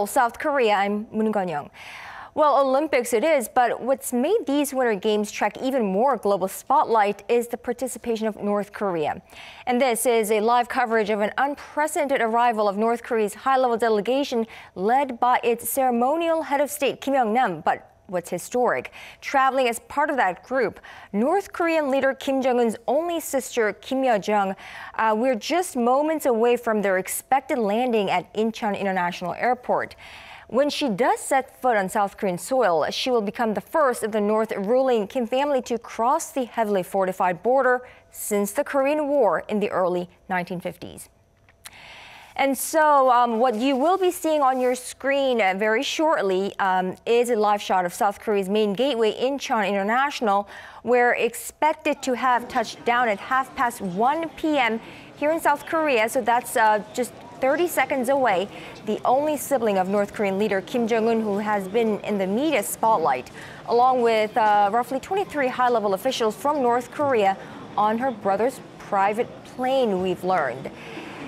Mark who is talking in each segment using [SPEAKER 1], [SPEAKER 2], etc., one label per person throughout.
[SPEAKER 1] South Korea, I'm Moon Gun-young. Well, Olympics it is, but what's made these Winter Games track even more global spotlight is the participation of North Korea. And this is a live coverage of an unprecedented arrival of North Korea's high-level delegation led by its ceremonial head of state, Kim Jong-un. But what's historic? Traveling as part of that group, North Korean leader Kim Jong-un's only sister, Kim Yo-jong. We're just moments away from their expected landing at Incheon International Airport. When she does set foot on South Korean soil, she will become the first of the North ruling Kim family to cross the heavily fortified border since the Korean War in the early 1950s. And so what you will be seeing on your screen very shortly is a live shot of South Korea's main gateway, Incheon International. We're expected to have touched down at 1:30 p.m. here in South Korea. So that's just 30 seconds away. The only sibling of North Korean leader Kim Jong-un, who has been in the media spotlight, along with roughly 23 high-level officials from North Korea on her brother's private plane, we've learned.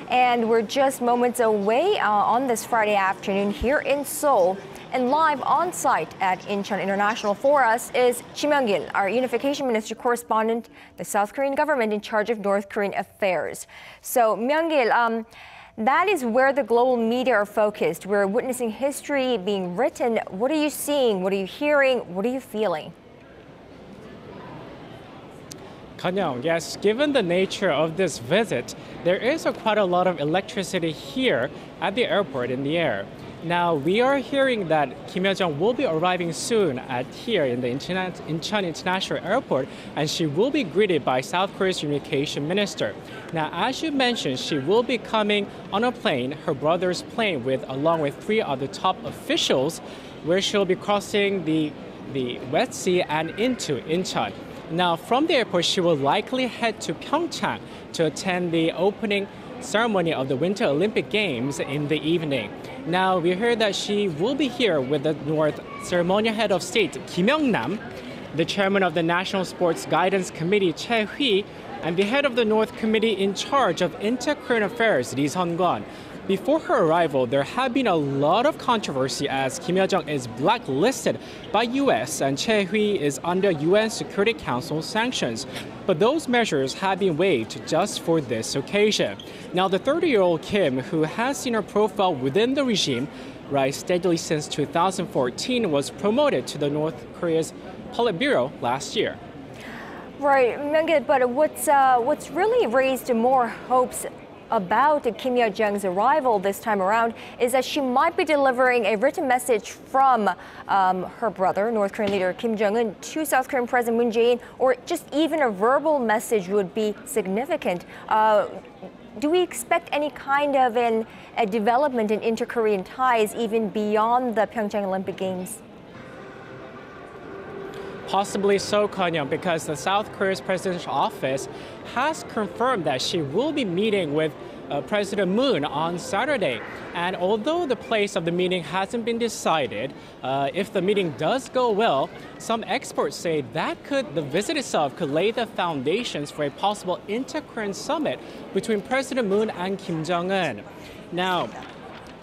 [SPEAKER 1] And we're just moments away on this Friday afternoon here in Seoul. And live on site at Incheon International for us is Kim Jong-il, our Unification Minister correspondent, the South Korean government in charge of North Korean affairs. So, Myung-il, that is where the global media are focused. We're witnessing history being written. What are you seeing? What are you hearing? What are you feeling?
[SPEAKER 2] Kanyang, yes, given the nature of this visit, there is quite a lot of electricity here at the airport in the air. Now, we are hearing that Kim Yo-jong will be arriving soon here in the Incheon International Airport, and she will be greeted by South Korea's Unification Minister. Now, as you mentioned, she will be coming on a plane, her brother's plane, along with 3 other top officials, where she'll be crossing the West Sea and into Incheon. Now, from the airport, she will likely head to Pyeongchang to attend the opening ceremony of the Winter Olympic Games in the evening. Now, we heard that she will be here with the North ceremonial head of state, Kim Jong-nam, the chairman of the National Sports Guidance Committee, Choi Hui, and the head of the North Committee in charge of Inter-Korean Affairs, Lee Sun-kwon. Before her arrival, there had been a lot of controversy as Kim Yo-jong is blacklisted by U.S. and Choi Hui is under UN Security Council sanctions. But those measures have been waived just for this occasion. Now, the 30-year-old Kim, who has seen her profile within the regime rise steadily since 2014, was promoted to the North Korea's Politburo last year.
[SPEAKER 1] Right, Myung-il, but what's really raised more hopes about Kim Yo-jong's arrival this time around is that she might be delivering a written message from her brother, North Korean leader Kim Jong-un, to South Korean President Moon Jae-in, or just even a verbal message would be significant. Do we expect any kind of a development in inter-Korean ties even beyond the Pyeongchang Olympic Games?
[SPEAKER 2] Possibly so, Kanyang, because the South Korea's presidential office has confirmed that she will be meeting with President Moon on Saturday. And although the place of the meeting hasn't been decided, if the meeting does go well, some experts say that the visit itself could lay the foundations for a possible inter-Korean summit between President Moon and Kim Jong-un. Now,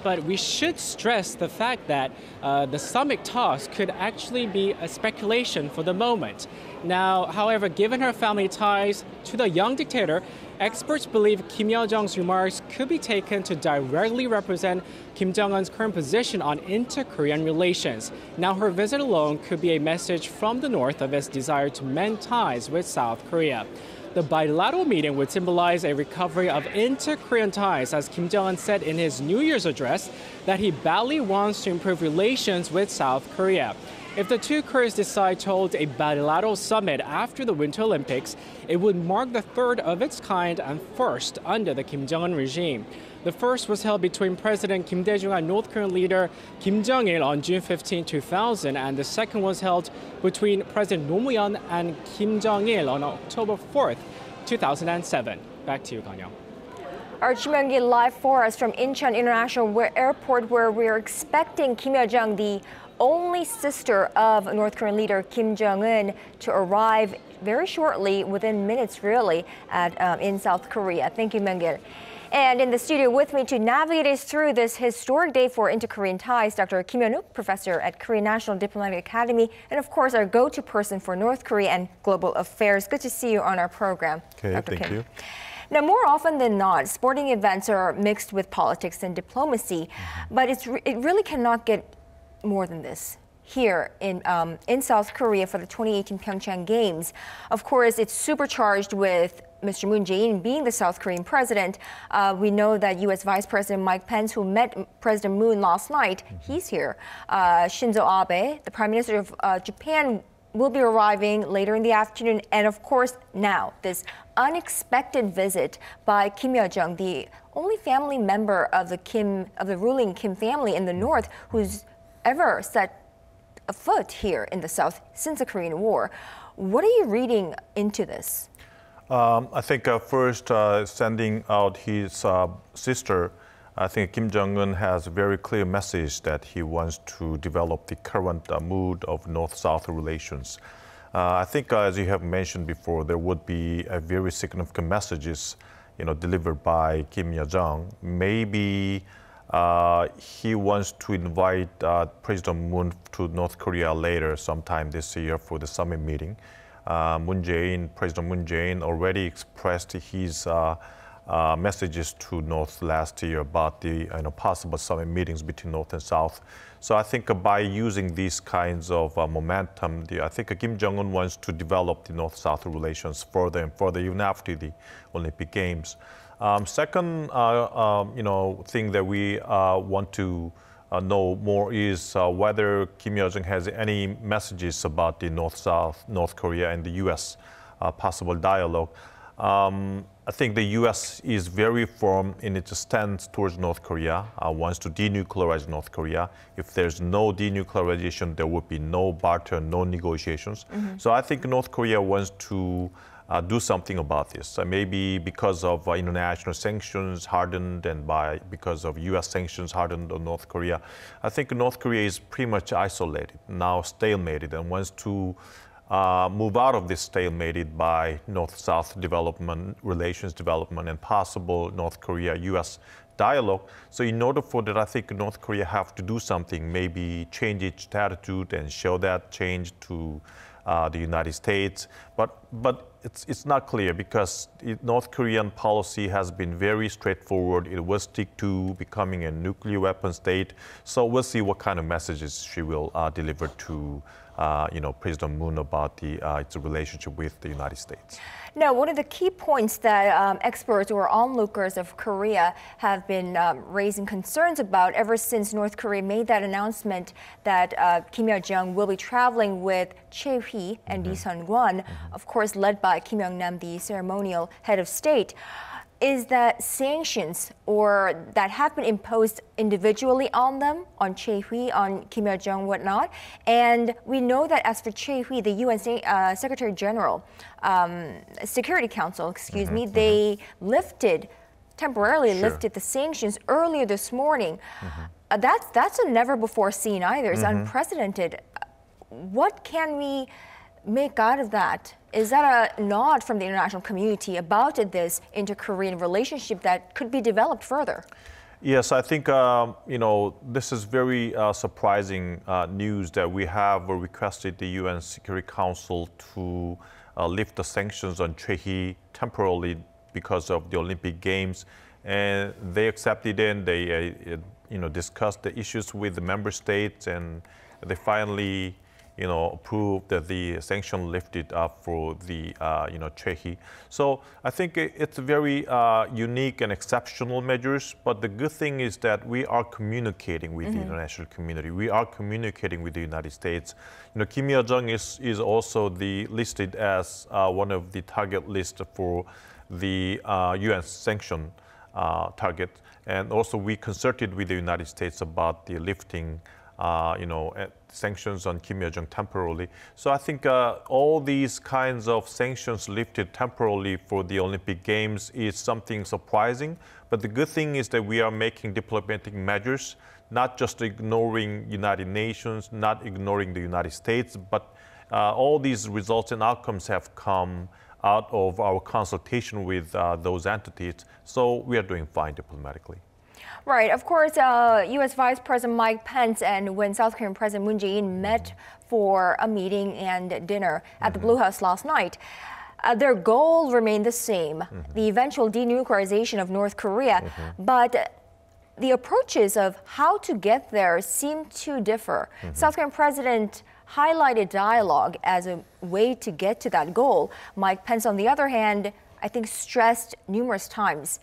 [SPEAKER 2] but we should stress the fact that the summit talks could actually be a speculation for the moment. Now, however, given her family ties to the young dictator, experts believe Kim Yo-jong's remarks could be taken to directly represent Kim Jong-un's current position on inter-Korean relations. Now, her visit alone could be a message from the North of its desire to mend ties with South Korea. The bilateral meeting would symbolize a recovery of inter-Korean ties, as Kim Jong-un said in his New Year's address that he badly wants to improve relations with South Korea. If the two Koreas decide to hold a bilateral summit after the Winter Olympics, it would mark the third of its kind and first under the Kim Jong-un regime. The first was held between President Kim Dae-jung and North Korean leader Kim Jong-il on June 15, 2000, and the second was held between President Roh Moo-hyun and Kim Jong-il on October 4, 2007. Back to you, Kanyang.
[SPEAKER 1] Our Kim Jong-il live for us from Incheon International Airport, where we're expecting Kim Yo-jong, the only sister of North Korean leader Kim Jong-un, to arrive very shortly, within minutes really, in South Korea. Thank you, Myung-il. And in the studio with me to navigate us through this historic day for inter-Korean ties, Dr. Kim Jong-un, professor at Korean National Diplomatic Academy, and of course our go-to person for North Korea and global affairs. Good to see you on our program,
[SPEAKER 3] Okay,
[SPEAKER 1] Dr.
[SPEAKER 3] thank
[SPEAKER 1] Kim.
[SPEAKER 3] you.
[SPEAKER 1] Now, more often than not, sporting events are mixed with politics and diplomacy, but it really cannot get more than this. Here in South Korea for the 2018 Pyeongchang Games. Of course, it's supercharged with Mr. Moon Jae-in being the South Korean president. We know that U.S. Vice President Mike Pence, who met President Moon last night, he's here. Shinzo Abe, the Prime Minister of Japan, will be arriving later in the afternoon. And of course, now, this unexpected visit by Kim Yo-jong, the only family member of the ruling Kim family in the north who's ever set a foot here in the South since the Korean War. What are you reading into this?
[SPEAKER 3] I think first sending out his sister, I think Kim Jong-un has a very clear message that he wants to develop the current mood of North-South relations. I think as you have mentioned before, there would be a very significant messages, delivered by Kim Yo-jong. Maybe he wants to invite President Moon to North Korea later, sometime this year for the summit meeting. President Moon Jae-in already expressed his messages to North last year about the possible summit meetings between North and South. So I think by using these kinds of momentum, I think Kim Jong-un wants to develop the North-South relations further and further, even after the Olympic Games. Second, thing that we want to know more is whether Kim Yo-jong has any messages about the North Korea and the U.S. Possible dialogue. I think the U.S. is very firm in its stance towards North Korea, wants to denuclearize North Korea. If there's no denuclearization, there would be no barter, no negotiations. So I think North Korea wants to do something about this. Maybe because of international sanctions hardened and because of U.S. sanctions hardened on North Korea. I think North Korea is pretty much isolated, now stalemated, and wants to move out of this stalemated by North-South relations development and possible North Korea-U.S. dialogue. So in order for that, I think North Korea have to do something, maybe change its attitude and show that change to the United States. But it's not clear because North Korean policy has been very straightforward. It will stick to becoming a nuclear weapon state. So we'll see what kind of messages she will deliver to President Moon about its relationship with the United States.
[SPEAKER 1] Now, one of the key points that experts or onlookers of Korea have been raising concerns about ever since North Korea made that announcement that Kim Yo-jong will be traveling with Chae-hwi and Lee Sun-kwon, of course led by Kim Young-nam, the ceremonial head of state, is that sanctions that have been imposed individually on them, on Chae-hwi, on Kim Yo-jong, whatnot. And we know that as for Chae-hwi, the UN Secretary General, Security Council, they temporarily lifted the sanctions earlier this morning. That's a never before seen either. It's unprecedented. What can we make out of that? Is that a nod from the international community about this inter-Korean relationship that could be developed further?
[SPEAKER 3] Yes, I think, this is very surprising news that we have requested the UN Security Council to lift the sanctions on Chae-hwi temporarily because of the Olympic Games. And they accepted it and they, discussed the issues with the member states, and they finally approved that the sanction lifted up for the, Chae-hwi. So I think it's very unique and exceptional measures, but the good thing is that we are communicating with the international community. We are communicating with the United States. Kim Yo-jong is also listed as one of the target list for the UN sanction target. And also we consulted with the United States about the lifting sanctions on Kim Yo-jong temporarily. So I think all these kinds of sanctions lifted temporarily for the Olympic Games is something surprising. But the good thing is that we are making diplomatic measures, not just ignoring United Nations, not ignoring the United States, but all these results and outcomes have come out of our consultation with those entities. So we are doing fine diplomatically.
[SPEAKER 1] Right. Of course, U.S. Vice President Mike Pence and when South Korean President Moon Jae-in met for a meeting and dinner at the Blue House last night, their goal remained the same, the eventual denuclearization of North Korea. But the approaches of how to get there seem to differ. South Korean President highlighted dialogue as a way to get to that goal. Mike Pence, on the other hand, I think stressed numerous times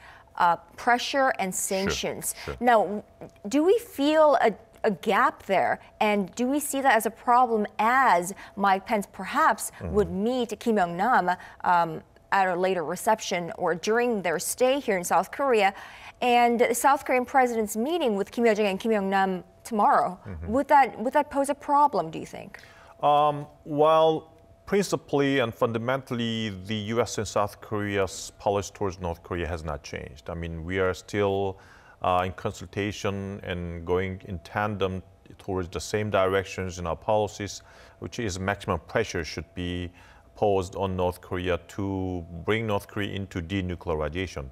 [SPEAKER 1] pressure and sanctions.
[SPEAKER 3] Sure.
[SPEAKER 1] Now, do we feel a gap there? And do we see that as a problem as Mike Pence perhaps would meet Kim Jong-un at a later reception or during their stay here in South Korea? And the South Korean president's meeting with Kim Yo-jong and Kim Jong-un tomorrow, would that pose a problem, do you think?
[SPEAKER 3] Well, principally and fundamentally, the U.S. and South Korea's policy towards North Korea has not changed. I mean, we are still in consultation and going in tandem towards the same directions in our policies, which is maximum pressure should be posed on North Korea to bring North Korea into denuclearization.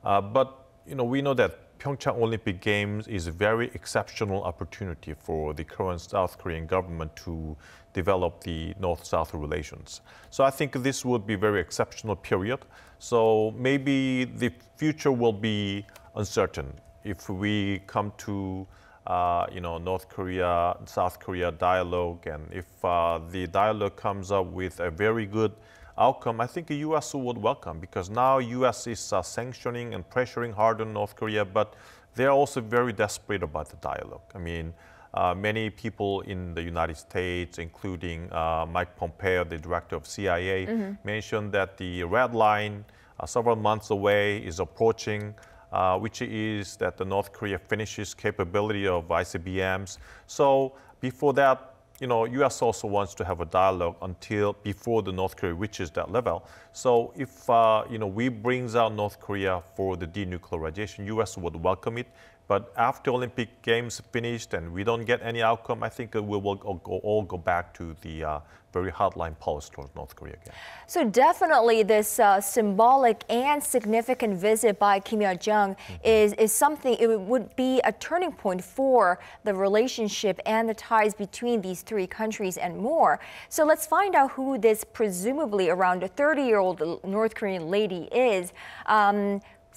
[SPEAKER 3] But we know that Pyeongchang Olympic Games is a very exceptional opportunity for the current South Korean government to develop the North-South relations. So I think this would be a very exceptional period. So maybe the future will be uncertain if we come to North Korea, South Korea dialogue, and if the dialogue comes up with a very good outcome, I think the U.S. would welcome, because now U.S. is sanctioning and pressuring hard on North Korea, but they're also very desperate about the dialogue. I mean, many people in the United States, including Mike Pompeo, the director of CIA, mentioned that the red line several months away is approaching, which is that the North Korea finishes capability of ICBMs. So before that, U.S. also wants to have a dialogue before the North Korea reaches that level. So if, we brings out North Korea for the denuclearization, U.S. would welcome it. But after Olympic Games finished and we don't get any outcome, I think we will all go back to the very hardline policy towards North Korea again.
[SPEAKER 1] So definitely this symbolic and significant visit by Kim Yo-jong is something, it would be a turning point for the relationship and the ties between these three countries and more. So let's find out who this presumably around a 30-year-old North Korean lady is.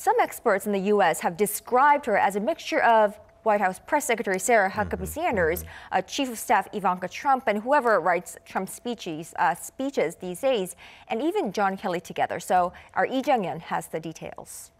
[SPEAKER 1] Some experts in the U.S. have described her as a mixture of White House Press Secretary Sarah Huckabee Sanders, Chief of Staff Ivanka Trump, and whoever writes Trump's speeches these days, and even John Kelly together. So our Lee Jung-yeon has the details.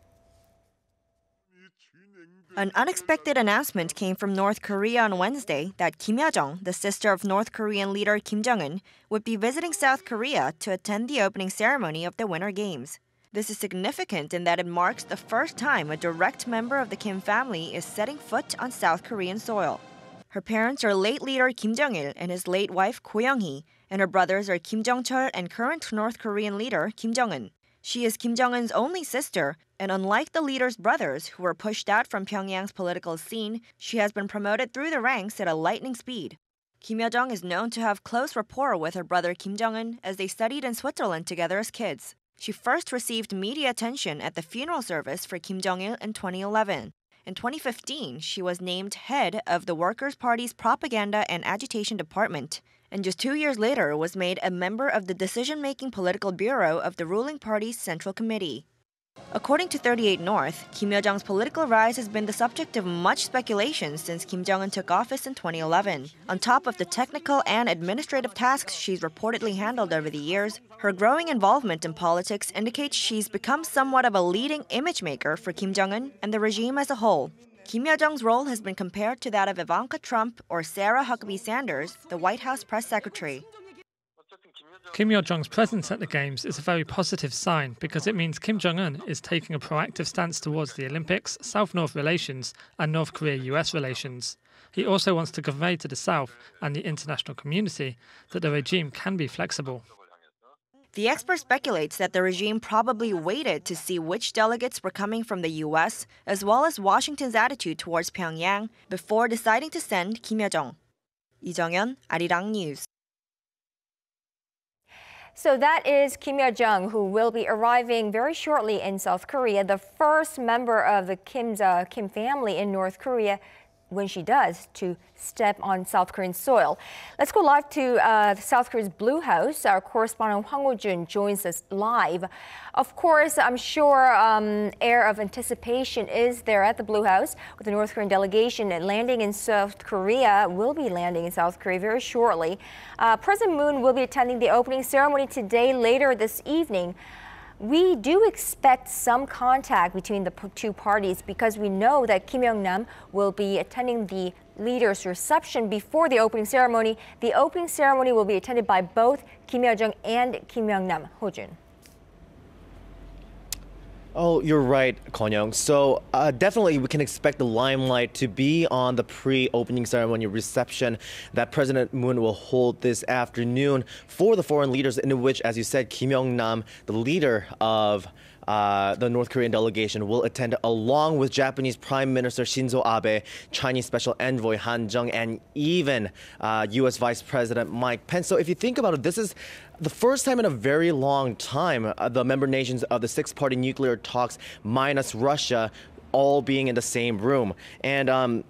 [SPEAKER 4] An unexpected announcement came from North Korea on Wednesday that Kim Yo-jong, the sister of North Korean leader Kim Jong-un, would be visiting South Korea to attend the opening ceremony of the Winter Games. This is significant in that it marks the first time a direct member of the Kim family is setting foot on South Korean soil. Her parents are late leader Kim Jong-il and his late wife Ko Young-hee, and her brothers are Kim Jong-chol and current North Korean leader Kim Jong-un. She is Kim Jong-un's only sister, and unlike the leader's brothers who were pushed out from Pyongyang's political scene, she has been promoted through the ranks at a lightning speed. Kim Yo-jong is known to have close rapport with her brother Kim Jong-un as they studied in Switzerland together as kids. She first received media attention at the funeral service for Kim Jong-il in 2011. In 2015, she was named head of the Workers' Party's propaganda and agitation department, and just 2 years later was made a member of the decision-making political bureau of the ruling party's Central Committee. According to 38 North, Kim Yo-jong's political rise has been the subject of much speculation since Kim Jong-un took office in 2011. On top of the technical and administrative tasks she's reportedly handled over the years, her growing involvement in politics indicates she's become somewhat of a leading image maker for Kim Jong-un and the regime as a whole. Kim Yo-jong's role has been compared to that of Ivanka Trump or Sarah Huckabee Sanders, the White House press secretary.
[SPEAKER 5] Kim Yo-jong's presence at the Games is a very positive sign because it means Kim Jong-un is taking a proactive stance towards the Olympics, South-North relations, and North Korea-US relations. He also wants to convey to the South and the international community that the regime can be flexible.
[SPEAKER 4] The expert speculates that the regime probably waited to see which delegates were coming from the U.S., as well as Washington's attitude towards Pyongyang, before deciding to send Kim Yo-jong. Lee Jung-yeon, Arirang News.
[SPEAKER 1] So that is Kim Yo-jong, who will be arriving very shortly in South Korea, the first member of the Kim family in North Korea, when she does, to step on South Korean soil. Let's go live to South Korea's Blue House. Our correspondent Hwang Ho-jun joins us live. Of course, I'm sure air of anticipation is there at the Blue House with the North Korean delegation landing in South Korea, will be landing in South Korea very shortly. President Moon will be attending the opening ceremony today, later this evening. We do expect some contact between the two parties because we know that Kim Jong-un will be attending the leaders' reception before the opening ceremony. The opening ceremony will be attended by both Kim Yo-jong and Kim Jong-nam. Ho-jun.
[SPEAKER 6] Oh, you're right, Kwon-young. So definitely we can expect the limelight to be on the pre-opening ceremony reception that President Moon will hold this afternoon for the foreign leaders, in which, as you said, Kim Jong-nam, the leader of the North Korean delegation, will attend along with Japanese Prime Minister Shinzo Abe, Chinese Special Envoy Han Jung, and even U.S. Vice President Mike Pence. So if you think about it, this is the first time in a very long time the member nations of the six-party nuclear talks, minus Russia, all being in the same room. And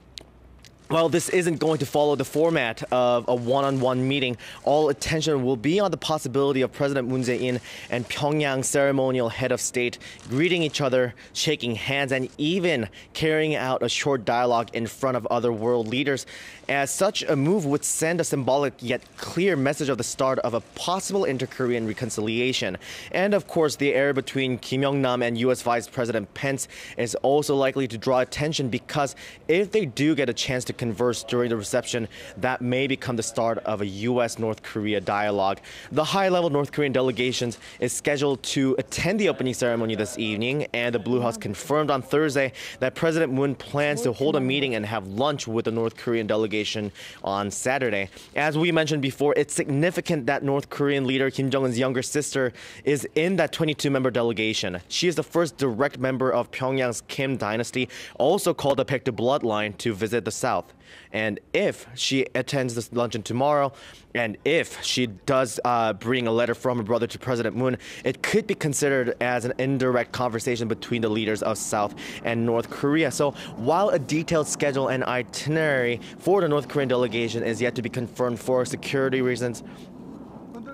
[SPEAKER 6] well, this isn't going to follow the format of a one-on-one meeting. All attention will be on the possibility of President Moon Jae-in and Pyongyang's ceremonial head of state greeting each other, shaking hands, and even carrying out a short dialogue in front of other world leaders. As such a move would send a symbolic yet clear message of the start of a possible inter-Korean reconciliation. And of course, the air between Kim Jong-nam and U.S. Vice President Pence is also likely to draw attention because if they do get a chance to converse during the reception, that may become the start of a U.S.-North Korea dialogue. The high-level North Korean delegation is scheduled to attend the opening ceremony this evening, and the Blue House confirmed on Thursday that President Moon plans to hold a meeting and have lunch with the North Korean delegation on Saturday. As we mentioned before, it's significant that North Korean leader Kim Jong-un's younger sister is in that 22-member delegation. She is the first direct member of Pyongyang's Kim dynasty, also called the Baekdu bloodline, to visit the South. And if she attends this luncheon tomorrow, and if she does bring a letter from her brother to President Moon, it could be considered as an indirect conversation between the leaders of South and North Korea. So while a detailed schedule and itinerary for the North Korean delegation is yet to be confirmed for security reasons,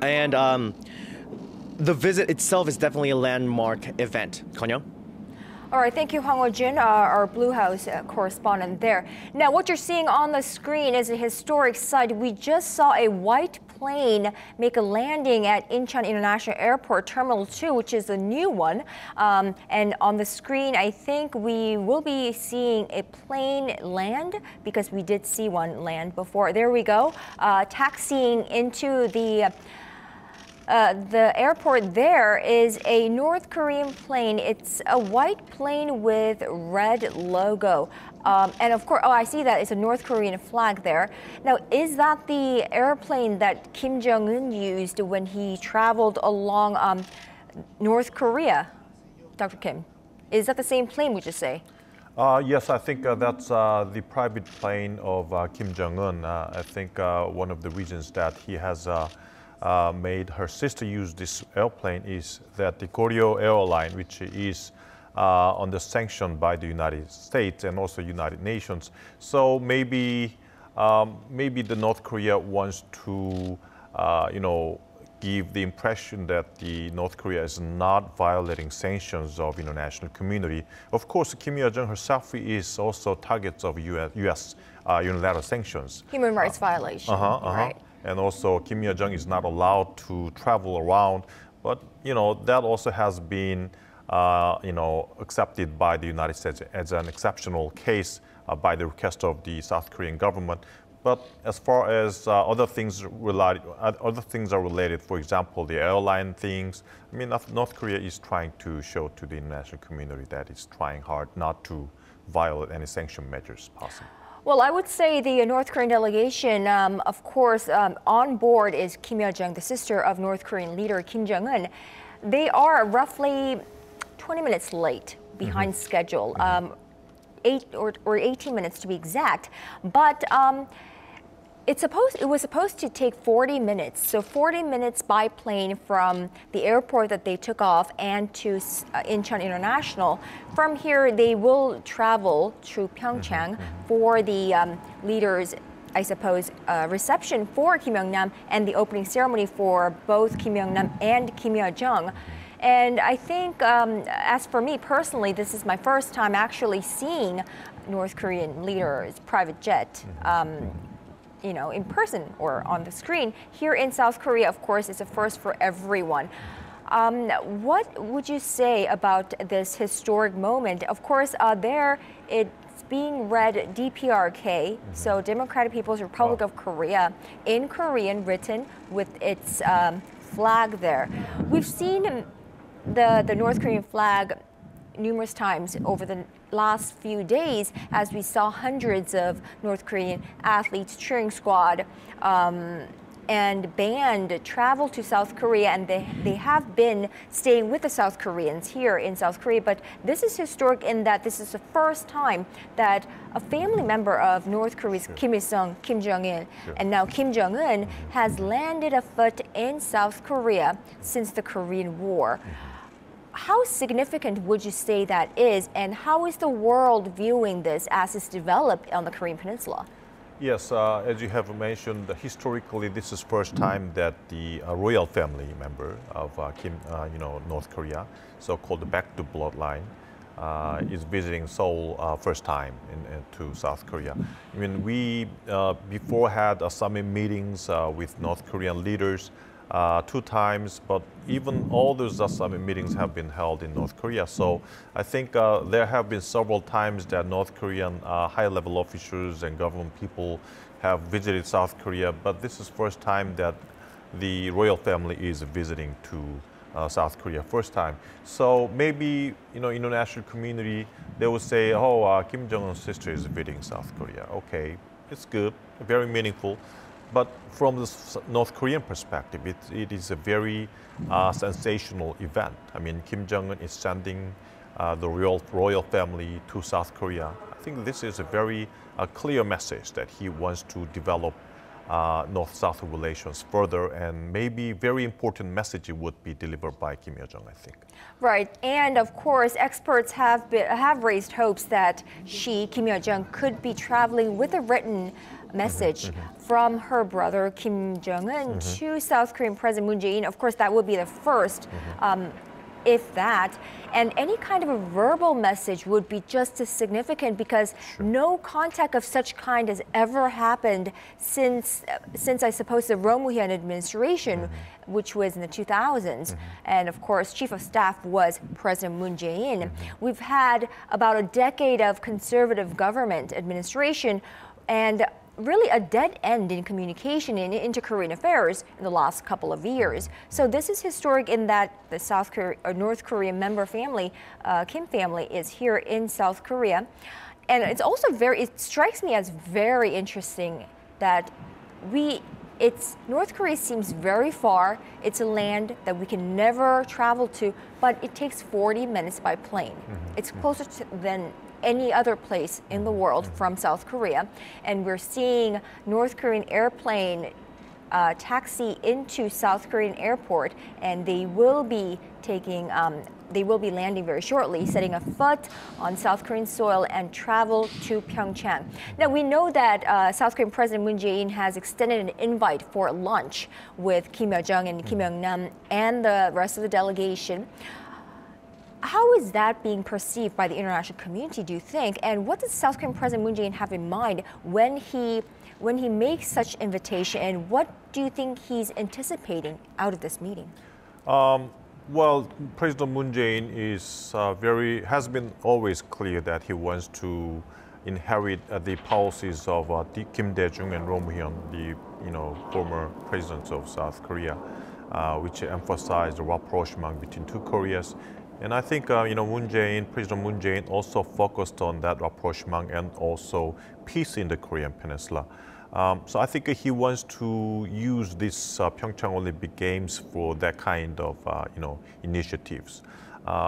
[SPEAKER 6] and the visit itself is definitely a landmark event. Kwon-young?
[SPEAKER 1] All right, thank you, Hwang Ho-jun, our Blue House correspondent there. Now, what you're seeing on the screen is a historic sight. We just saw a white plane make a landing at Incheon International Airport Terminal 2, which is a new one. And on the screen, I think we will be seeing a plane land because we did see one land before. There we go, taxiing into the airport. There is a North Korean plane. It's a white plane with red logo. And of course, oh, I see that it's a North Korean flag there. Now, is that the airplane that Kim Jong-un used when he traveled along North Korea? Dr. Kim, is that the same plane, would you say?
[SPEAKER 3] Yes, I think that's the private plane of Kim Jong-un. I think one of the reasons that he has made her sister use this airplane is that the Koryo airline, which is under sanction by the United States and also United Nations. So maybe the North Korea wants to, give the impression that the North Korea is not violating sanctions of international community. Of course, Kim Yo-jong herself is also targets of U.S. Unilateral sanctions.
[SPEAKER 1] Human rights violation. Right.
[SPEAKER 3] And also, Kim Yo-jong is not allowed to travel around. But, that also has been, accepted by the United States as an exceptional case by the request of the South Korean government. But as far as other things are related, for example, the airline things, I mean, North Korea is trying to show to the international community that it's trying hard not to violate any sanction measures possible.
[SPEAKER 1] Well, I would say the North Korean delegation, of course, on board is Kim Yo-jong, the sister of North Korean leader Kim Jong-un. They are roughly 20 minutes late behind schedule, 8 or 18 minutes to be exact. But It was supposed to take 40 minutes. So 40 minutes by plane from the airport that they took off and to Incheon International. From here, they will travel to Pyeongchang for the leaders, I suppose, reception for Kim Young-nam and the opening ceremony for both Kim Young-nam and Kim Yo-jong. And I think, as for me personally, this is my first time actually seeing North Korean leaders' private jet. In person or on the screen. Here in South Korea, of course, it's a first for everyone. What would you say about this historic moment? Of course, there it's being read DPRK, so Democratic People's Republic of Korea, in Korean, written with its flag there. We've seen the North Korean flag numerous times over the last few days, as we saw hundreds of North Korean athletes, cheering squad, and band travel to South Korea, and they have been staying with the South Koreans here in South Korea. But this is historic in that this is the first time that a family member of North Korea's Kim Il-sung, Kim Jong-un, and now Kim Jong-un has landed a foot in South Korea since the Korean War. How significant would you say that is, and how is the world viewing this as it's developed on the Korean Peninsula?
[SPEAKER 3] Yes, as you have mentioned, historically, this is first time that the royal family member of Kim, North Korea, so-called back to bloodline, is visiting Seoul first time to South Korea. I mean, we before had summit meetings with North Korean leaders 2 times, but even all those summit meetings have been held in North Korea. So I think there have been several times that North Korean high-level officials and government people have visited South Korea, but this is first time that the royal family is visiting to South Korea, first time. So maybe, international community, they would say, oh, Kim Jong-un's sister is visiting South Korea. Okay, it's good, very meaningful. But from the North Korean perspective, it is a very sensational event. I mean, Kim Jong-un is sending the royal family to South Korea. I think this is a very clear message that he wants to develop North-South relations further, and maybe very important message would be delivered by Kim Yo-jong, I think.
[SPEAKER 1] Right, and of course, experts have raised hopes that Kim Yo-jong, could be traveling with a written message from her brother Kim Jong-un to South Korean President Moon Jae-in. Of course, that would be the first, if that. And any kind of a verbal message would be just as significant, because no contact of such kind has ever happened since I suppose the Roh Moo-hyun administration, which was in the 2000s. And of course, Chief of Staff was President Moon Jae-in. We've had about a decade of conservative government administration, and really a dead end in communication in inter-Korean affairs in the last couple of years. So this is historic in that the North Korean member family, Kim family, is here in South Korea. And it's also it strikes me as very interesting that North Korea seems very far. It's a land that we can never travel to, but it takes 40 minutes by plane. It's closer than any other place in the world from South Korea. And we're seeing North Korean airplane taxi into South Korean airport, and they will be landing very shortly, setting a foot on South Korean soil and travel to Pyeongchang. Now, we know that South Korean President Moon Jae-in has extended an invite for lunch with Kim Yo-jong and Kim Young-nam and the rest of the delegation. How is that being perceived by the international community, do you think? And what does South Korean President Moon Jae-in have in mind when he makes such invitation? And what do you think he's anticipating out of this meeting?
[SPEAKER 3] Well, President Moon Jae-in has been always clear that he wants to inherit the policies of Kim Dae-jung and Roh Moo-hyun, the former presidents of South Korea, which emphasized the rapprochement between two Koreas. And I think President Moon Jae-in also focused on that rapprochement and also peace in the Korean Peninsula. So I think he wants to use this Pyeongchang Olympic Games for that kind of initiatives.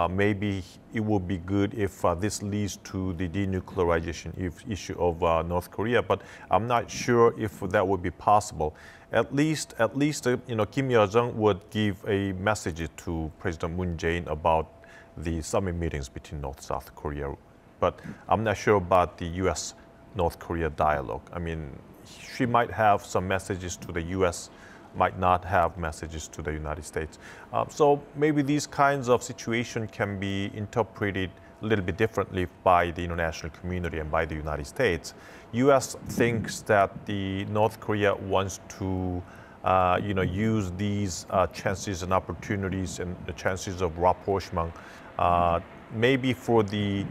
[SPEAKER 3] maybe it would be good if this leads to the denuclearization issue of North Korea, but I'm not sure if that would be possible. At least, Kim Yo-jong would give a message to President Moon Jae-in about the summit meetings between North-South Korea. But I'm not sure about the U.S.-North Korea dialogue. I mean, she might have some messages to the U.S., might not have messages to the United States. So maybe these kinds of situations can be interpreted a little bit differently by the international community and by the United States. U.S. thinks that the North Korea wants to use these chances and opportunities and the chances of rapprochement maybe for the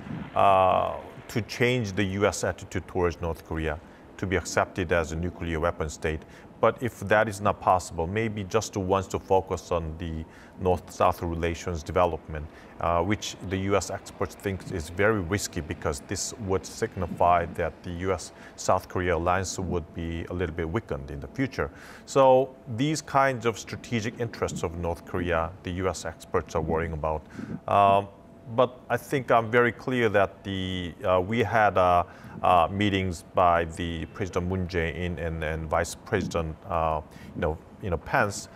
[SPEAKER 3] to change the U.S. attitude towards North Korea to be accepted as a nuclear weapon state. But if that is not possible, maybe just wants to focus on the North-South relations development, which the U.S. experts think is very risky because this would signify that the U.S.-South Korea alliance would be a little bit weakened in the future. So these kinds of strategic interests of North Korea, the U.S. experts are worrying about. But I think I'm very clear that we had meetings by the President Moon Jae-in and Vice President Pence.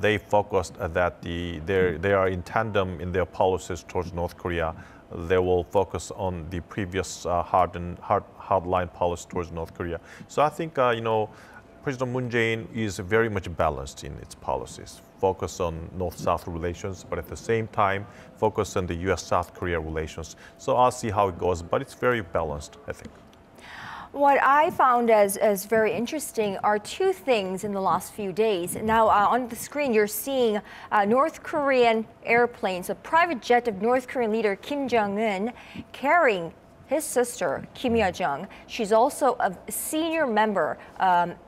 [SPEAKER 3] They focused that they are in tandem in their policies towards North Korea. They will focus on the previous hardline policy towards North Korea. So I think President Moon Jae-in is very much balanced in its policies. Focus on North-South relations, but at the same time, focus on the U.S.-South Korea relations. So I'll see how it goes, but it's very balanced, I think.
[SPEAKER 1] What I found as very interesting are two things in the last few days. Now, on the screen, you're seeing North Korean airplanes, a private jet of North Korean leader Kim Jong-un carrying his sister, Kim Yo-jong. She's also a senior member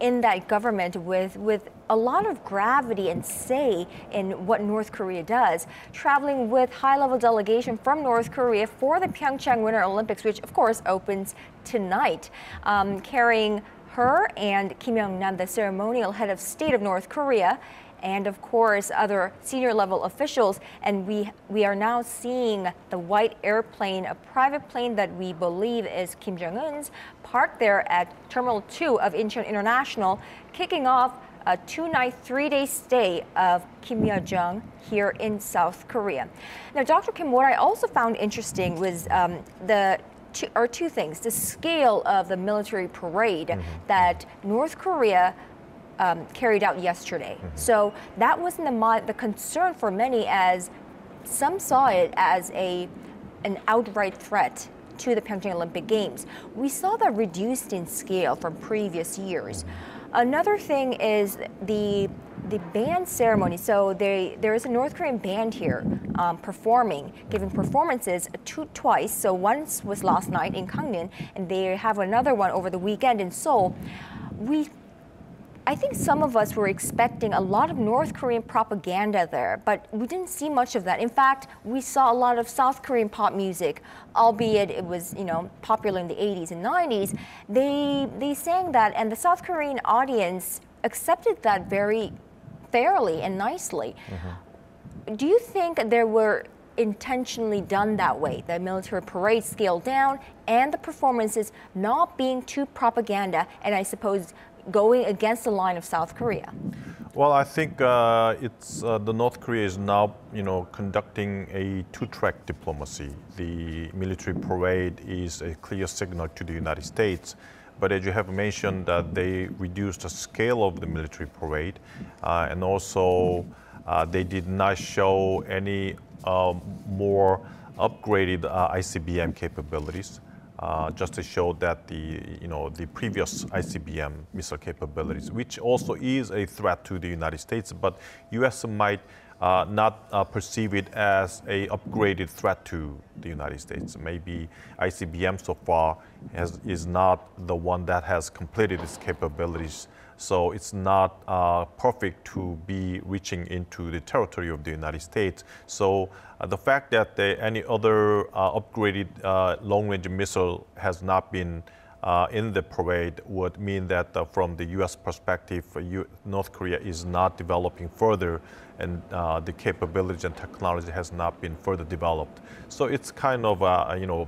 [SPEAKER 1] in that government with a lot of gravity and say in what North Korea does, traveling with high-level delegation from North Korea for the Pyeongchang Winter Olympics, which of course opens tonight, carrying her and Kim Yong-nam, the ceremonial head of state of North Korea, and of course other senior level officials. And we are now seeing the white airplane, a private plane that we believe is Kim Jong-un's, parked there at Terminal 2 of Incheon International, kicking off a 2-night, 3-day stay of Kim Yo-jong here in South Korea. Now, Dr. Kim, what I also found interesting was two things. The scale of the military parade that North Korea carried out yesterday. So that wasn't the concern for many, as some saw it as an outright threat to the Pyeongchang Olympic Games. We saw that reduced in scale from previous years. Another thing is the band ceremony. So there is a North Korean band here giving performances twice. So once was last night in Gangneung, and they have another one over the weekend in Seoul. I think some of us were expecting a lot of North Korean propaganda there, but we didn't see much of that. In fact, we saw a lot of South Korean pop music, albeit it was popular in the 80s and 90s. They sang that, and the South Korean audience accepted that very fairly and nicely. Do you think there were intentionally done that way, the military parade scaled down and the performances not being too propaganda, and I suppose going against the line of South Korea?
[SPEAKER 3] Well, I think it's the North Korea is now, conducting a two-track diplomacy. The military parade is a clear signal to the United States, but as you have mentioned, they reduced the scale of the military parade, and also they did not show any more upgraded ICBM capabilities. Just to show that the previous ICBM missile capabilities, which also is a threat to the United States, but U.S. might not perceive it as a upgraded threat to the United States. Maybe ICBM so far is not the one that has completed its capabilities. So it's not perfect to be reaching into the territory of the United States. So the fact that any other upgraded long-range missile has not been in the parade would mean that from the U.S. perspective, North Korea is not developing further, and the capabilities and technology has not been further developed. So it's kind of a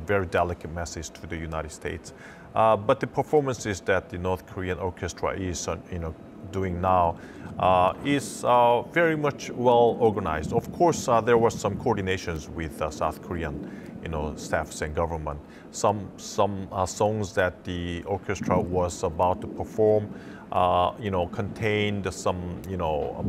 [SPEAKER 3] very delicate message to the United States. But the performances that the North Korean orchestra is doing now is very much well organized. Of course, there was some coordinations with South Korean staffs and government. Some songs that the orchestra was about to perform, contained some,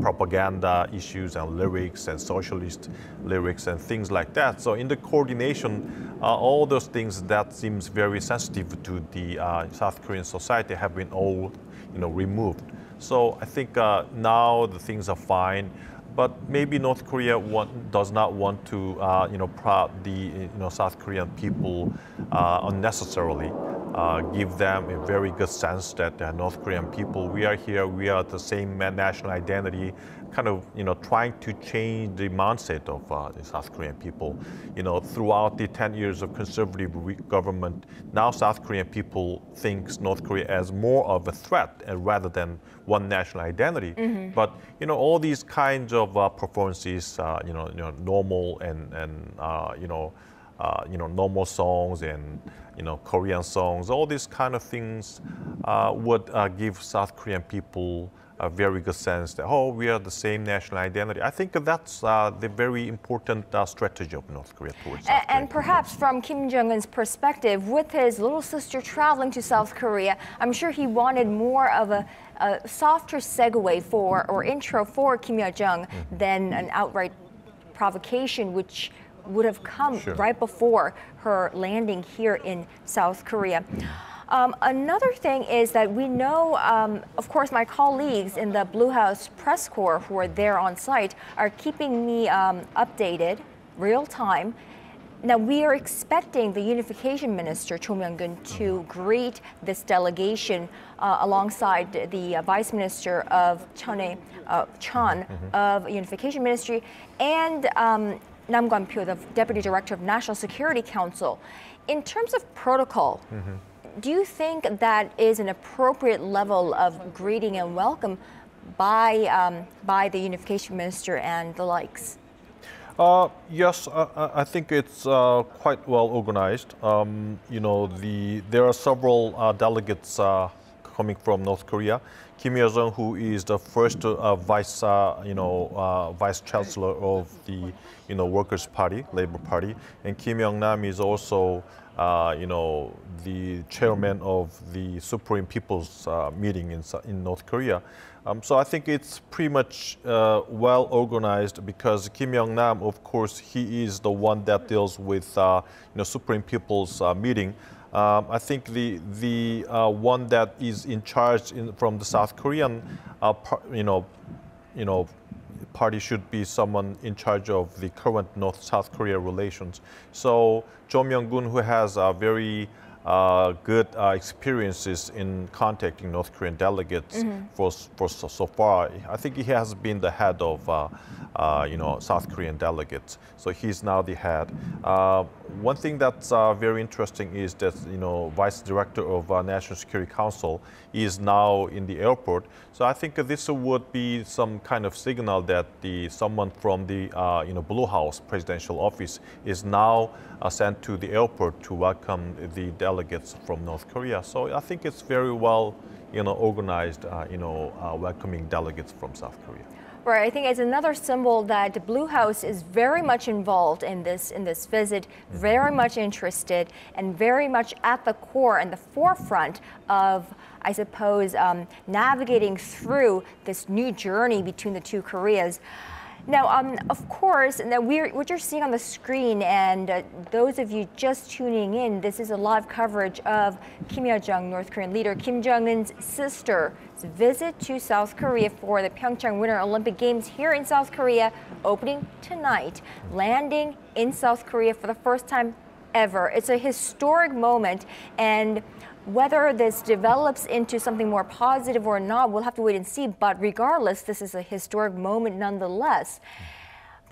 [SPEAKER 3] propaganda issues and lyrics and socialist lyrics and things like that. So in the coordination, all those things that seems very sensitive to the South Korean society have been all, removed. So I think now the things are fine. But maybe North Korea does not want to, prod the South Korean people unnecessarily. Give them a very good sense that North Korean people, we are here, we are the same national identity. Kind of, trying to change the mindset of the South Korean people. Throughout the 10 years of conservative government, now South Korean people think North Korea as more of a threat rather than one national identity. Mm-hmm. But all these kinds of performances, normal and normal songs and Korean songs, all these kind of things would give South Korean people a very good sense that, we are the same national identity. I think that's the very important strategy of North Korea towards South Korea.
[SPEAKER 1] And perhaps from Kim Jong-un's perspective, with his little sister traveling to South Korea, I'm sure he wanted more of a softer segue or intro for Kim Yo-jong than an outright provocation, which would have come right before her landing here in South Korea. Another thing is that we know, of course, my colleagues in the Blue House press corps who are there on site are keeping me updated, real time. Now, we are expecting the Unification Minister, Cho Myung-gun, to greet this delegation alongside the Vice Minister of Chon of Unification Ministry and Nam Kwan-pyo, the Deputy Director of National Security Council. In terms of protocol, do you think that is an appropriate level of greeting and welcome by the Unification Minister and the likes?
[SPEAKER 3] Yes, I think it's quite well organized. There are several delegates coming from North Korea. Kim Yo-jong, who is the first vice chancellor of the Workers' Party, Labor Party, and Kim Young-nam is also the chairman of the Supreme People's Meeting in North Korea. So I think it's pretty much well organized because Kim Young-nam, of course, he is the one that deals with Supreme People's Meeting. I think the one that is in charge from the South Korean party should be someone in charge of the current North-South Korea relations. So Cho Myung-gun, who has very good experiences in contacting North Korean delegates for so far, I think he has been the head of South Korean delegates. So he's now the head. One thing that's very interesting is that Vice Director of National Security Council is now in the airport. So I think this would be some kind of signal that someone from the Blue House presidential office is now sent to the airport to welcome the delegates from North Korea. So I think it's very well organized, welcoming delegates from South Korea.
[SPEAKER 1] Right, I think it's another symbol that the Blue House is very much involved in this visit, very much interested, and very much at the core and the forefront of, I suppose, navigating through this new journey between the two Koreas. Now, of course, now what you're seeing on the screen, and those of you just tuning in, this is a live coverage of Kim Yo-jong, North Korean leader Kim Jong-un's sister's visit to South Korea for the Pyeongchang Winter Olympic Games here in South Korea, opening tonight, landing in South Korea for the first time ever. It's a historic moment, and whether this develops into something more positive or not, we'll have to wait and see. But regardless, this is a historic moment nonetheless.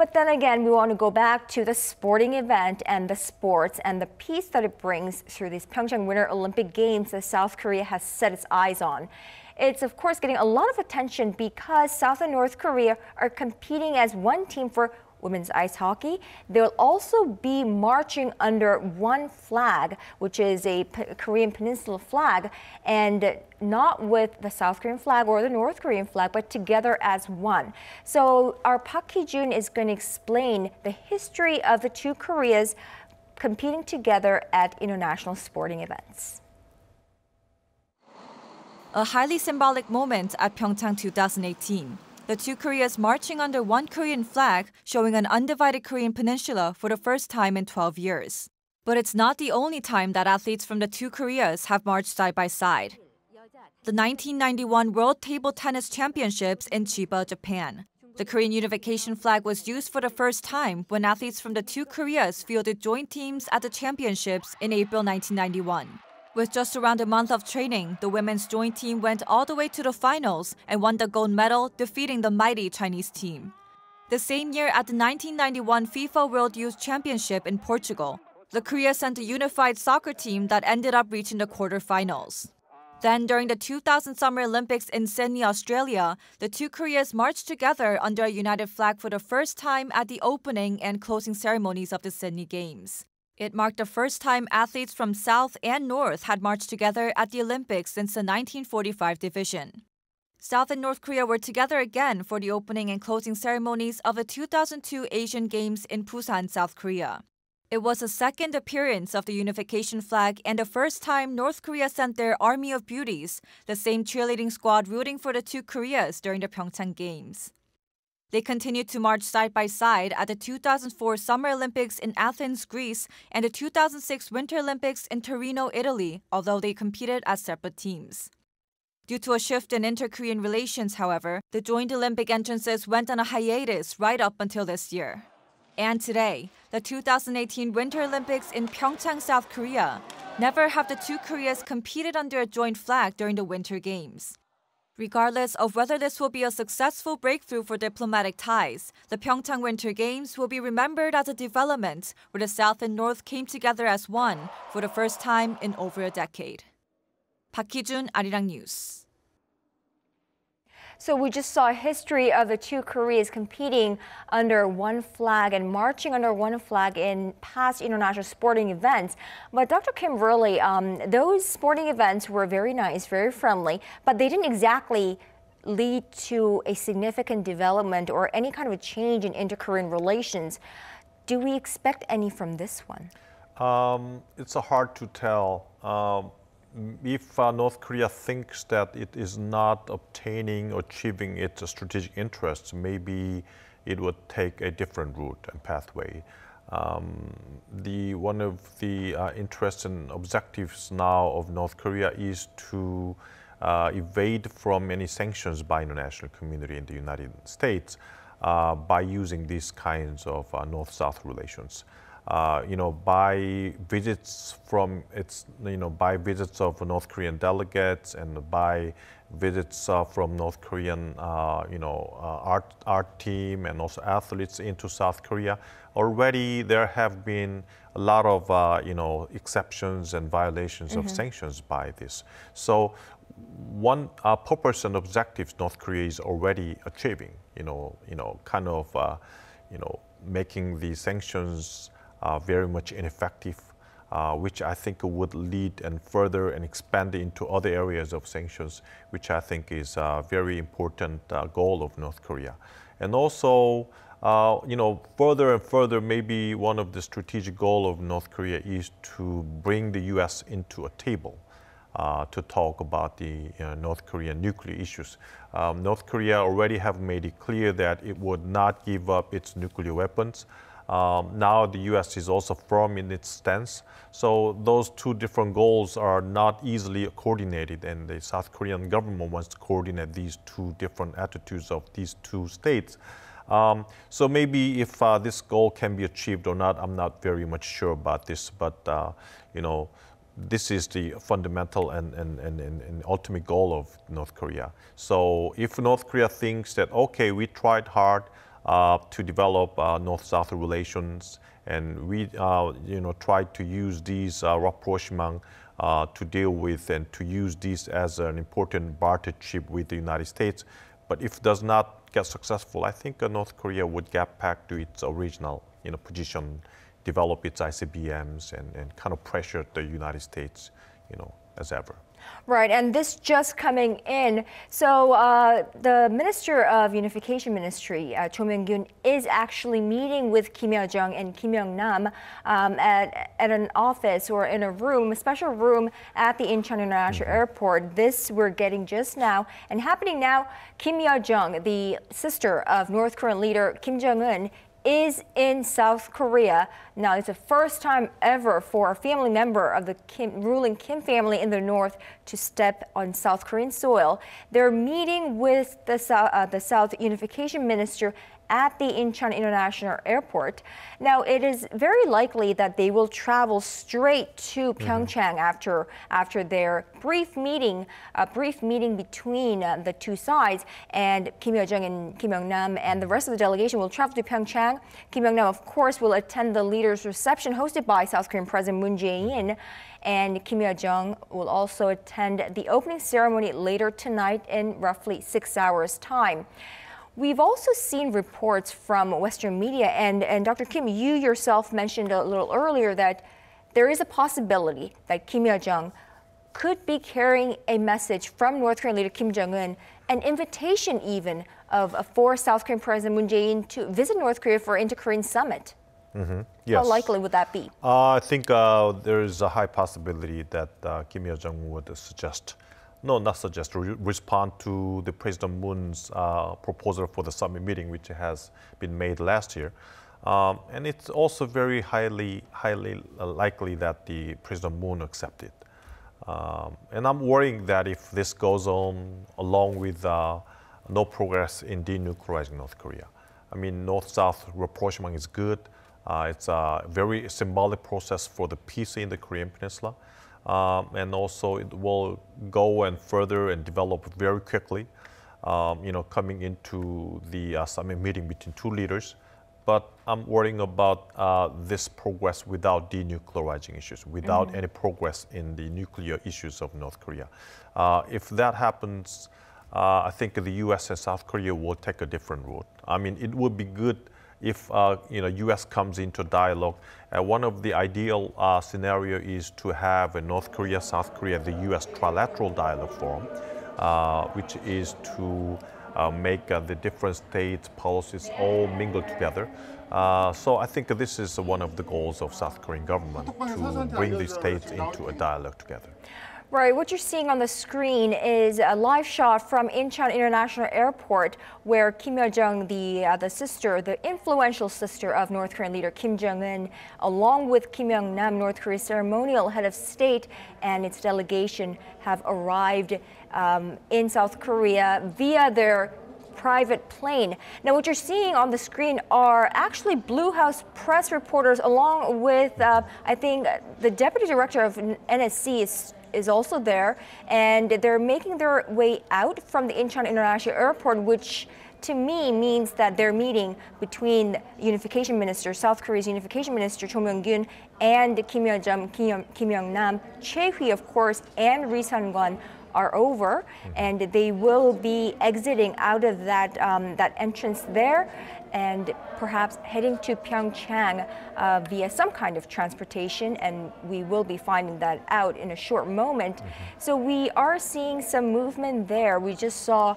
[SPEAKER 1] But then again, we want to go back to the sporting event and the sports and the peace that it brings through these Pyeongchang Winter Olympic Games that South Korea has set its eyes on. It's, of course, getting a lot of attention because South and North Korea are competing as one team for women's ice hockey. They'll also be marching under one flag, which is a Korean Peninsula flag, and not with the South Korean flag or the North Korean flag, but together as one. So our Park Hee-jun is going to explain the history of the two Koreas competing together at international sporting events.
[SPEAKER 7] A highly symbolic moment at Pyeongchang 2018. The two Koreas marching under one Korean flag, showing an undivided Korean peninsula for the first time in 12 years. But it's not the only time that athletes from the two Koreas have marched side by side. The 1991 World Table Tennis Championships in Chiba, Japan. The Korean unification flag was used for the first time when athletes from the two Koreas fielded joint teams at the championships in April 1991. With just around a month of training, the women's joint team went all the way to the finals and won the gold medal, defeating the mighty Chinese team. The same year at the 1991 FIFA World Youth Championship in Portugal, the Korea sent a unified soccer team that ended up reaching the quarterfinals. Then, during the 2000 Summer Olympics in Sydney, Australia, the two Koreas marched together under a united flag for the first time at the opening and closing ceremonies of the Sydney Games. It marked the first time athletes from South and North had marched together at the Olympics since the 1945 division. South and North Korea were together again for the opening and closing ceremonies of the 2002 Asian Games in Busan, South Korea. It was the second appearance of the unification flag and the first time North Korea sent their Army of Beauties, the same cheerleading squad rooting for the two Koreas during the Pyeongchang Games. They continued to march side by side at the 2004 Summer Olympics in Athens, Greece, and the 2006 Winter Olympics in Torino, Italy, although they competed as separate teams. Due to a shift in inter-Korean relations, however, the joint Olympic entrances went on a hiatus right up until this year. And today, the 2018 Winter Olympics in Pyeongchang, South Korea. Never have the two Koreas competed under a joint flag during the Winter Games. Regardless of whether this will be a successful breakthrough for diplomatic ties, the Pyeongchang Winter Games will be remembered as a development where the South and North came together as one for the first time in over a decade. Park Hee-jun, Arirang News.
[SPEAKER 1] So we just saw a history of the two Koreas competing under one flag and marching under one flag in past international sporting events. But Dr. Kim, really, those sporting events were very nice, very friendly, but they didn't exactly lead to a significant development or any kind of a change in inter-Korean relations. Do we expect any from this one?
[SPEAKER 3] It's hard to tell. If North Korea thinks that it is not obtaining or achieving its strategic interests, maybe it would take a different route and pathway. One of the interests and objectives now of North Korea is to evade from any sanctions by international community in the United States by using these kinds of North-South relations. By visits from by visits of North Korean delegates and by visits from North Korean, art team and also athletes into South Korea. Already there have been a lot of, exceptions and violations of sanctions by this. So one purpose and objectives North Korea is already achieving, making the sanctions very much ineffective, which I think would lead and further and expand into other areas of sanctions, which I think is a very important goal of North Korea. And also, further and further, maybe one of the strategic goals of North Korea is to bring the U.S. into a table to talk about the North Korean nuclear issues. North Korea already have made it clear that it would not give up its nuclear weapons. Now the U.S. is also firm in its stance. So those two different goals are not easily coordinated, and the South Korean government wants to coordinate these two different attitudes of these two states. So maybe if this goal can be achieved or not, I'm not very much sure about this, but this is the fundamental and ultimate goal of North Korea. So if North Korea thinks that, okay, we tried hard, to develop North-South relations, and we try to use these rapprochement to deal with and to use this as an important barter chip with the United States. But if it does not get successful, I think North Korea would get back to its original position, develop its ICBMs, and kind of pressure the United States, as ever.
[SPEAKER 1] Right, and this just coming in. So the Minister of Unification Ministry, Cho Myung-gyun, is actually meeting with Kim Yo-jong and Kim Young-nam at an office or in a special room at the Incheon International Airport. This we're getting just now. And happening now, Kim Yo-jong, the sister of North Korean leader Kim Jong-un, is in South Korea. Now, it's the first time ever for a family member of the ruling Kim family in the north to step on South Korean soil. They're meeting with the South Unification Minister at the Incheon International Airport. Now, it is very likely that they will travel straight to Pyeongchang after their brief meeting between the two sides. And Kim Yo-jong and Kim Young-nam and the rest of the delegation will travel to Pyeongchang. Kim Young-nam, of course, will attend the leaders' reception hosted by South Korean President Moon Jae-in. And Kim Yo-jong will also attend the opening ceremony later tonight in roughly 6 hours' time. We've also seen reports from Western media, and Dr. Kim, you yourself mentioned a little earlier that there is a possibility that Kim Yo-jong could be carrying a message from North Korean leader Kim Jong-un, an invitation even for South Korean President Moon Jae-in to visit North Korea for Inter-Korean Summit.
[SPEAKER 3] Yes.
[SPEAKER 1] How likely would that be?
[SPEAKER 3] I think there is a high possibility that Kim Yo-jong would respond to the President Moon's proposal for the summit meeting, which has been made last year. And it's also very highly likely that the President Moon accept it. And I'm worrying that if this goes on along with no progress in denuclearizing North Korea. I mean, North-South rapprochement is good. It's a very symbolic process for the peace in the Korean Peninsula. And also it will go and further and develop very quickly, coming into the summit meeting between two leaders. But I'm worrying about this progress without denuclearizing issues, without any progress in the nuclear issues of North Korea. If that happens, I think the U.S. and South Korea will take a different route. I mean, it would be good if U.S. comes into dialogue. One of the ideal scenario is to have a North Korea, South Korea, the U.S. trilateral dialogue forum, which is to make the different states' policies all mingle together. So I think this is one of the goals of South Korean government, to bring the states into a dialogue together.
[SPEAKER 1] Right, what you're seeing on the screen is a live shot from Incheon International Airport, where Kim Yo-jong, the influential sister of North Korean leader Kim Jong-un, along with Kim Young-nam, North Korea's ceremonial head of state, and its delegation have arrived in South Korea via their private plane. Now, what you're seeing on the screen are actually Blue House press reporters, along with, I think, the deputy director of NSC is also there, and they're making their way out from the Incheon International Airport, which to me means that they're meeting between Unification Minister, South Korea's Unification Minister Cho Myung-gyun, and Kim Yo-jong, Kim Young-nam. Chae-hui, of course, and Ri Sun-kwon are over, and they will be exiting out of that entrance there, and perhaps heading to Pyeongchang via some kind of transportation, and we will be finding that out in a short moment. So we are seeing some movement there. We just saw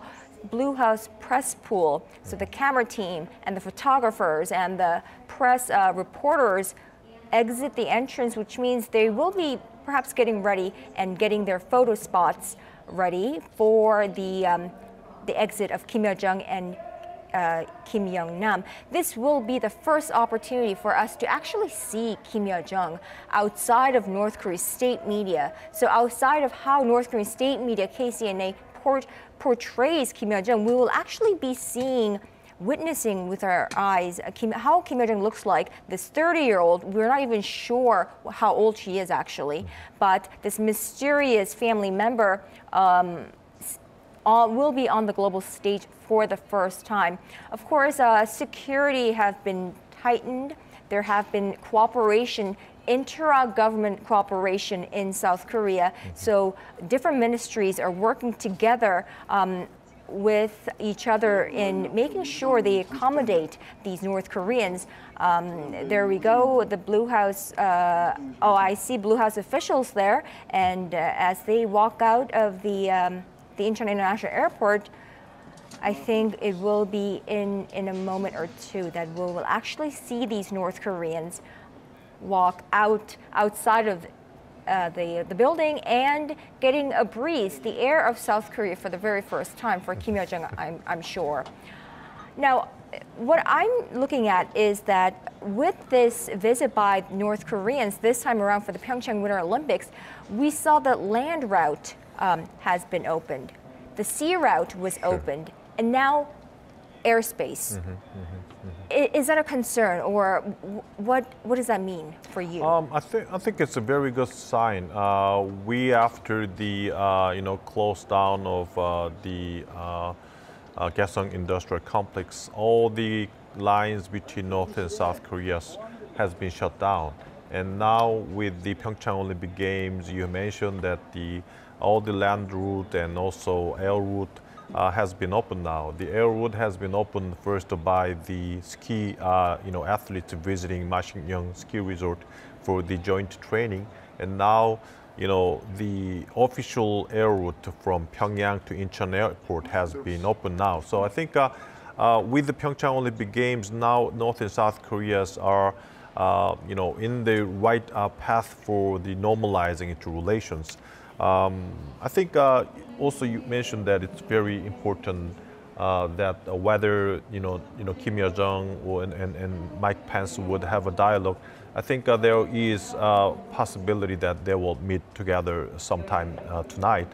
[SPEAKER 1] Blue House press pool, so the camera team and the photographers and the press reporters exit the entrance, which means they will be perhaps getting ready and getting their photo spots ready for the exit of Kim Yo-jong and Kim Young-nam. This will be the first opportunity for us to actually see Kim Yo-jong outside of North Korea's state media. So outside of how North Korean state media, KCNA, portrays Kim Yo-jong, we will actually be witnessing with our eyes how Kim Yo-jong looks like. This 30-year-old, we're not even sure how old she is actually, but this mysterious family member will be on the global stage for the first time. Of course, security have been tightened. There have been cooperation, intra-government cooperation in South Korea. So different ministries are working together with each other in making sure they accommodate these North Koreans. There we go, the Blue House, I see Blue House officials there, and as they walk out of the Incheon International Airport, I think it will be in a moment or two that we will actually see these North Koreans walk outside of the building and getting a breeze, the air of South Korea for the very first time for Kim Yo-jong, I'm sure. Now, what I'm looking at is that with this visit by North Koreans this time around for the Pyeongchang Winter Olympics, we saw that land route has been opened. The sea route was opened, and now airspace. Is that a concern, or what does that mean for you?
[SPEAKER 3] I think it's a very good sign. We, after the close down of the Kaesong Industrial Complex, all the lines between North and South Korea has been shut down. And now with the Pyeongchang Olympic Games, you mentioned that all the land route and also air route has been opened now. The air route has been opened first by the ski athletes visiting Masingyeong Ski Resort for the joint training, and now the official air route from Pyongyang to Incheon Airport has been opened now. So I think with the Pyeongchang Olympic Games now, North and South Koreas are in the right path for the normalizing into relations. I think also you mentioned that it's very important that whether Kim Yo-jong and Mike Pence would have a dialogue. I think there is a possibility that they will meet together sometime tonight.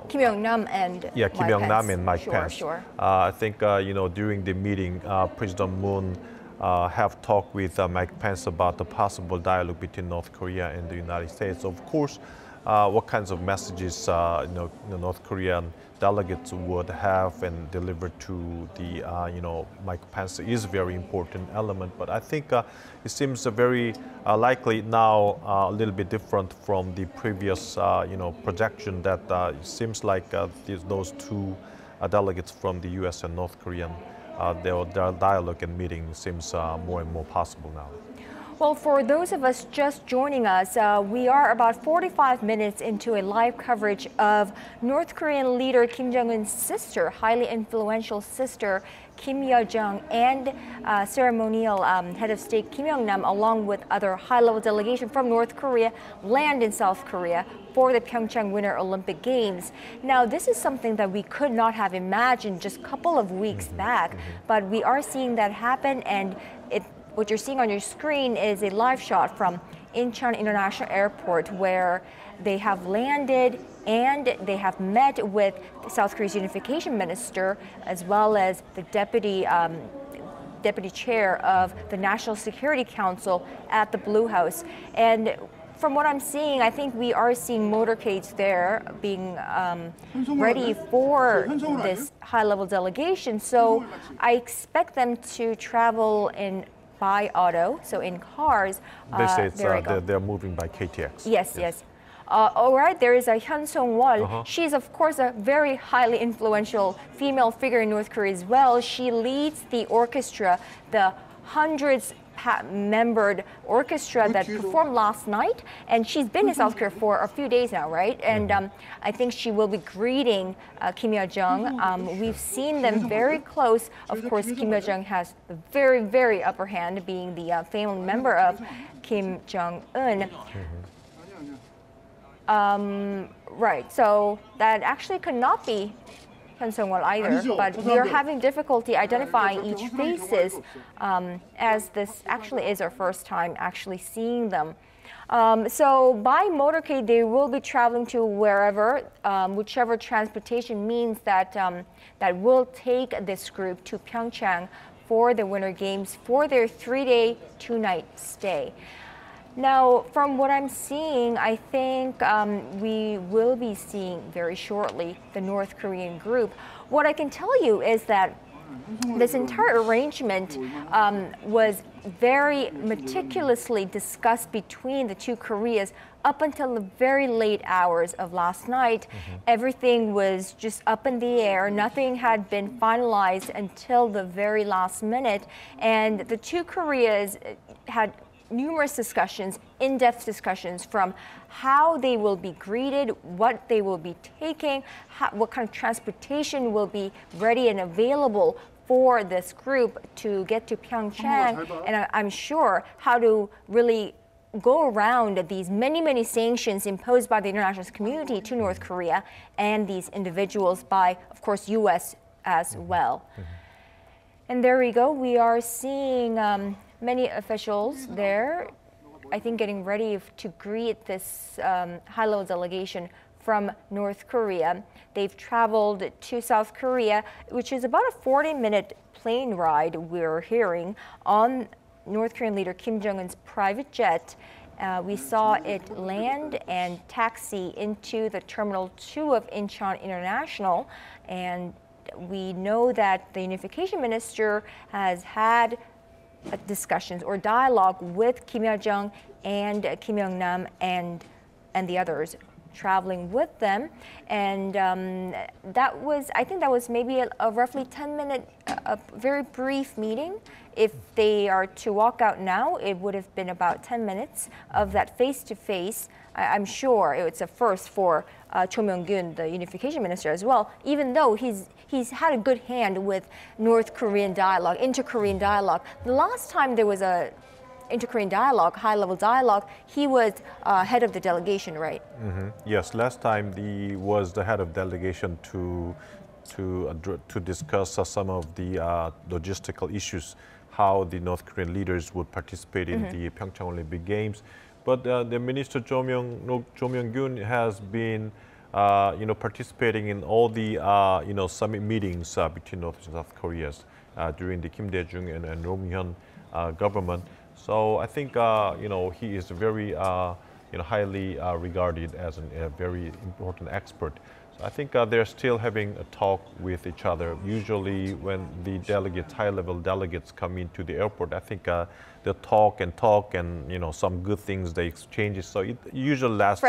[SPEAKER 1] Kim Jong-un and
[SPEAKER 3] Kim Jong-un and Mike Pence.
[SPEAKER 1] Sure.
[SPEAKER 3] I think during the meeting, President Moon have talked with Mike Pence about the possible dialogue between North Korea and the United States. Of course, what kinds of messages the North Korean delegates would have and deliver to the Mike Pence is a very important element. But I think it seems very likely now a little bit different from the previous projection that it seems like those two delegates from the U.S. and North Korean their dialogue and meeting seems more and more possible now.
[SPEAKER 1] Well, for those of us just joining us, we are about 45 minutes into a live coverage of North Korean leader Kim Jong-un's sister, highly influential sister, Kim Yo-jong, and ceremonial head of state Kim Yong-nam, along with other high-level delegation from North Korea, land in South Korea for the Pyeongchang Winter Olympic Games. Now, this is something that we could not have imagined just a couple of weeks back, but we are seeing that happen, and what you're seeing on your screen is a live shot from Incheon International Airport, where they have landed and they have met with South Korea's unification minister, as well as the deputy chair of the National Security Council at the Blue House. And from what I'm seeing, I think we are seeing motorcades there being ready for this high-level delegation. So I expect them to travel by auto, so in cars.
[SPEAKER 3] They say they're moving by KTX.
[SPEAKER 1] Yes. All right, there is a Hyun Song-wol. She's, of course, a very highly influential female figure in North Korea as well. She leads the orchestra, the hundreds-membered orchestra that performed last night. And she's been in South Korea for a few days now, right? And I think she will be greeting Kim Yo-jong. We've seen them very close. Of course, Kim Yo-jong has the very, very upper hand, being the family member of Kim Jong-un. Right, so that actually could not be Hyun Song-wol either, but we are having difficulty identifying each faces, as this actually is our first time actually seeing them. So by motorcade, they will be traveling to wherever, whichever transportation means that that will take this group to Pyeongchang for the Winter Games for their 3-day, 2-night stay. Now, from what I'm seeing, I think we will be seeing very shortly the North Korean group. What I can tell you is that this entire arrangement was very meticulously discussed between the two Koreas up until the very late hours of last night. Everything was just up in the air. Nothing had been finalized until the very last minute. And the two Koreas had numerous discussions, in-depth discussions, from how they will be greeted, what they will be taking, what kind of transportation will be ready and available for this group to get to Pyeongchang, and I'm sure how to really go around these many sanctions imposed by the international community to North Korea and these individuals by, of course, U.S. as well. And there we go. We are seeing many officials there, I think, getting ready to greet this high-level delegation from North Korea. They've traveled to South Korea, which is about a 40-minute plane ride, we're hearing, on North Korean leader Kim Jong-un's private jet. We saw it land and taxi into the Terminal 2 of Incheon International, and we know that the unification minister has had discussions or dialogue with Kim Yo-jong and Kim Young-nam and the others traveling with them, and I think that was maybe a roughly 10-minute, a very brief meeting. If they are to walk out now, it would have been about 10 minutes of that face-to-face. I'm sure it's a first for Cho Myung-gun, the unification minister, as well, even though he's had a good hand with North Korean dialogue, inter-Korean dialogue. The last time there was a inter-Korean dialogue, high-level dialogue, he was head of the delegation, right?
[SPEAKER 3] Yes, last time he was the head of delegation to discuss some of the logistical issues, how the North Korean leaders would participate in the Pyeongchang Olympic Games. But the Minister Cho Myung-gun has been participating in all the summit meetings between North and South Koreas during the Kim Dae-jung and Roh Moo-hyun government. So I think he is very highly regarded as a very important expert. So I think they're still having a talk with each other. Usually when the delegates, high-level delegates, come into the airport, I think they'll talk and some good things they exchange. So it usually lasts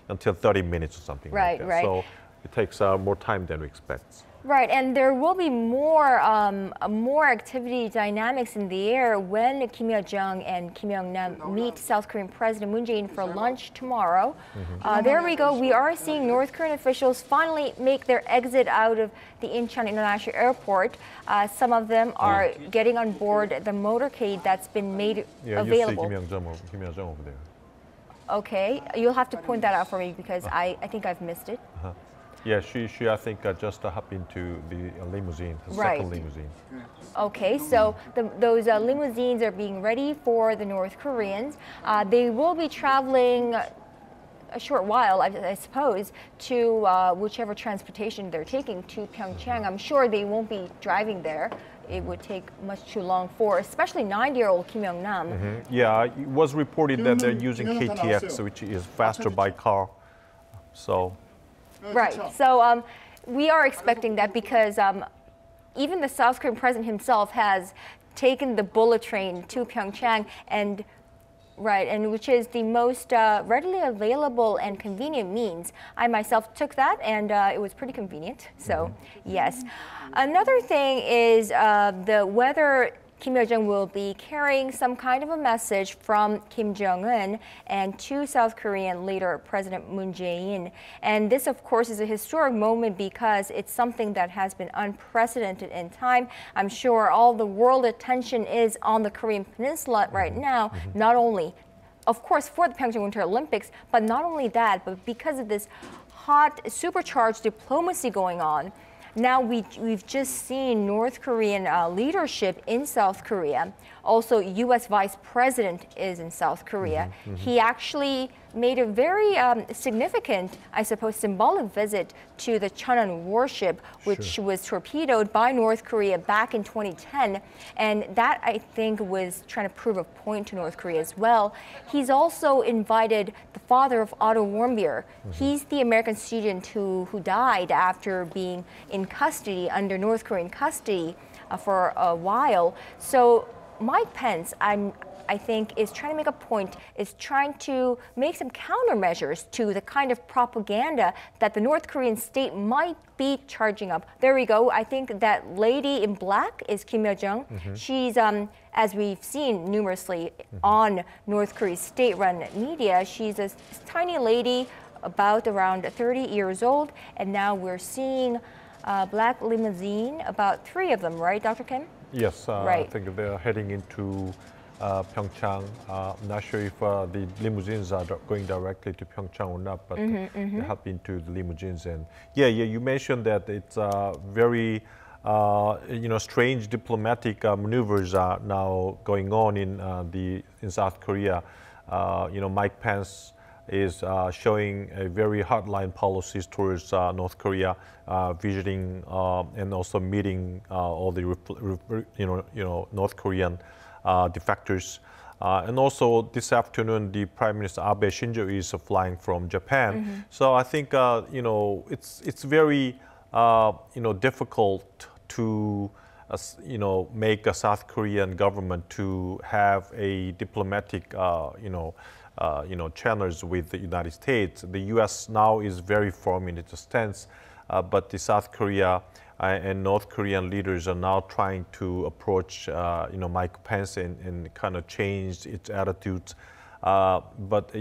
[SPEAKER 3] until 30 minutes or something like that. Right. So it takes more time than we expect.
[SPEAKER 1] Right, and there will be more activity dynamics in the air when Kim Yo-jong and Kim Young-nam meet South Korean President Moon Jae-in for lunch tomorrow. There we go. We are seeing North Korean officials finally make their exit out of the Incheon International Airport. Some of them are getting on board the motorcade that's been made available.
[SPEAKER 3] You see Kim Yo-jong over there.
[SPEAKER 1] Okay, you'll have to point that out for me because I think I've missed it.
[SPEAKER 3] Yeah, she I think just hopped into the limousine, the second limousine.
[SPEAKER 1] Okay, so those limousines are being ready for the North Koreans. They will be traveling a short while, I suppose, to whichever transportation they're taking to Pyeongchang. I'm sure they won't be driving there. It would take much too long for, especially 90-year-old Kim Young-nam.
[SPEAKER 3] Yeah, it was reported that they're using KTX, which is faster by car. So.
[SPEAKER 1] Right. So we are expecting that because even the South Korean president himself has taken the bullet train to Pyeongchang, and which is the most readily available and convenient means. I myself took that, and it was pretty convenient. So yes. Another thing is whether Kim Yo-jong will be carrying some kind of a message from Kim Jong-un and to South Korean leader President Moon Jae-in. And this, of course, is a historic moment because it's something that has been unprecedented in time. I'm sure all the world attention is on the Korean Peninsula right now, not only, of course, for the Pyeongchang Winter Olympics, but not only that, but because of this hot, supercharged diplomacy going on. Now we've just seen North Korean leadership in South Korea. Also, U.S. Vice President is in South Korea. He actually made a very significant, I suppose, symbolic visit to the Cheonan warship, which was torpedoed by North Korea back in 2010. And that, I think, was trying to prove a point to North Korea as well. He's also invited the father of Otto Warmbier. He's the American student who died after being in custody, under North Korean custody for a while. So Mike Pence, I think, is trying to make a point, is trying to make some countermeasures to the kind of propaganda that the North Korean state might be charging up. There we go. I think that lady in black is Kim Yo-jong. She's, as we've seen numerously on North Korea's state-run media, she's a tiny lady, about around 30 years old, and now we're seeing a black limousine, about 3 of them, right, Dr. Kim?
[SPEAKER 3] Yes,
[SPEAKER 1] right.
[SPEAKER 3] I think they're heading into Pyeongchang. I'm not sure if the limousines are going directly to Pyeongchang or not, but they have been to the limousines. And yeah, you mentioned that it's very strange diplomatic maneuvers are now going on in South Korea. Mike Pence is showing a very hardline policies towards North Korea, visiting and also meeting all the North Korean defectors. And also this afternoon, the Prime Minister Abe Shinzo is flying from Japan. So I think it's very difficult to make a South Korean government to have a diplomatic channels with the United States. The U.S. now is very firm in its stance, but the South Korea and North Korean leaders are now trying to approach, Mike Pence and kind of change its attitudes. But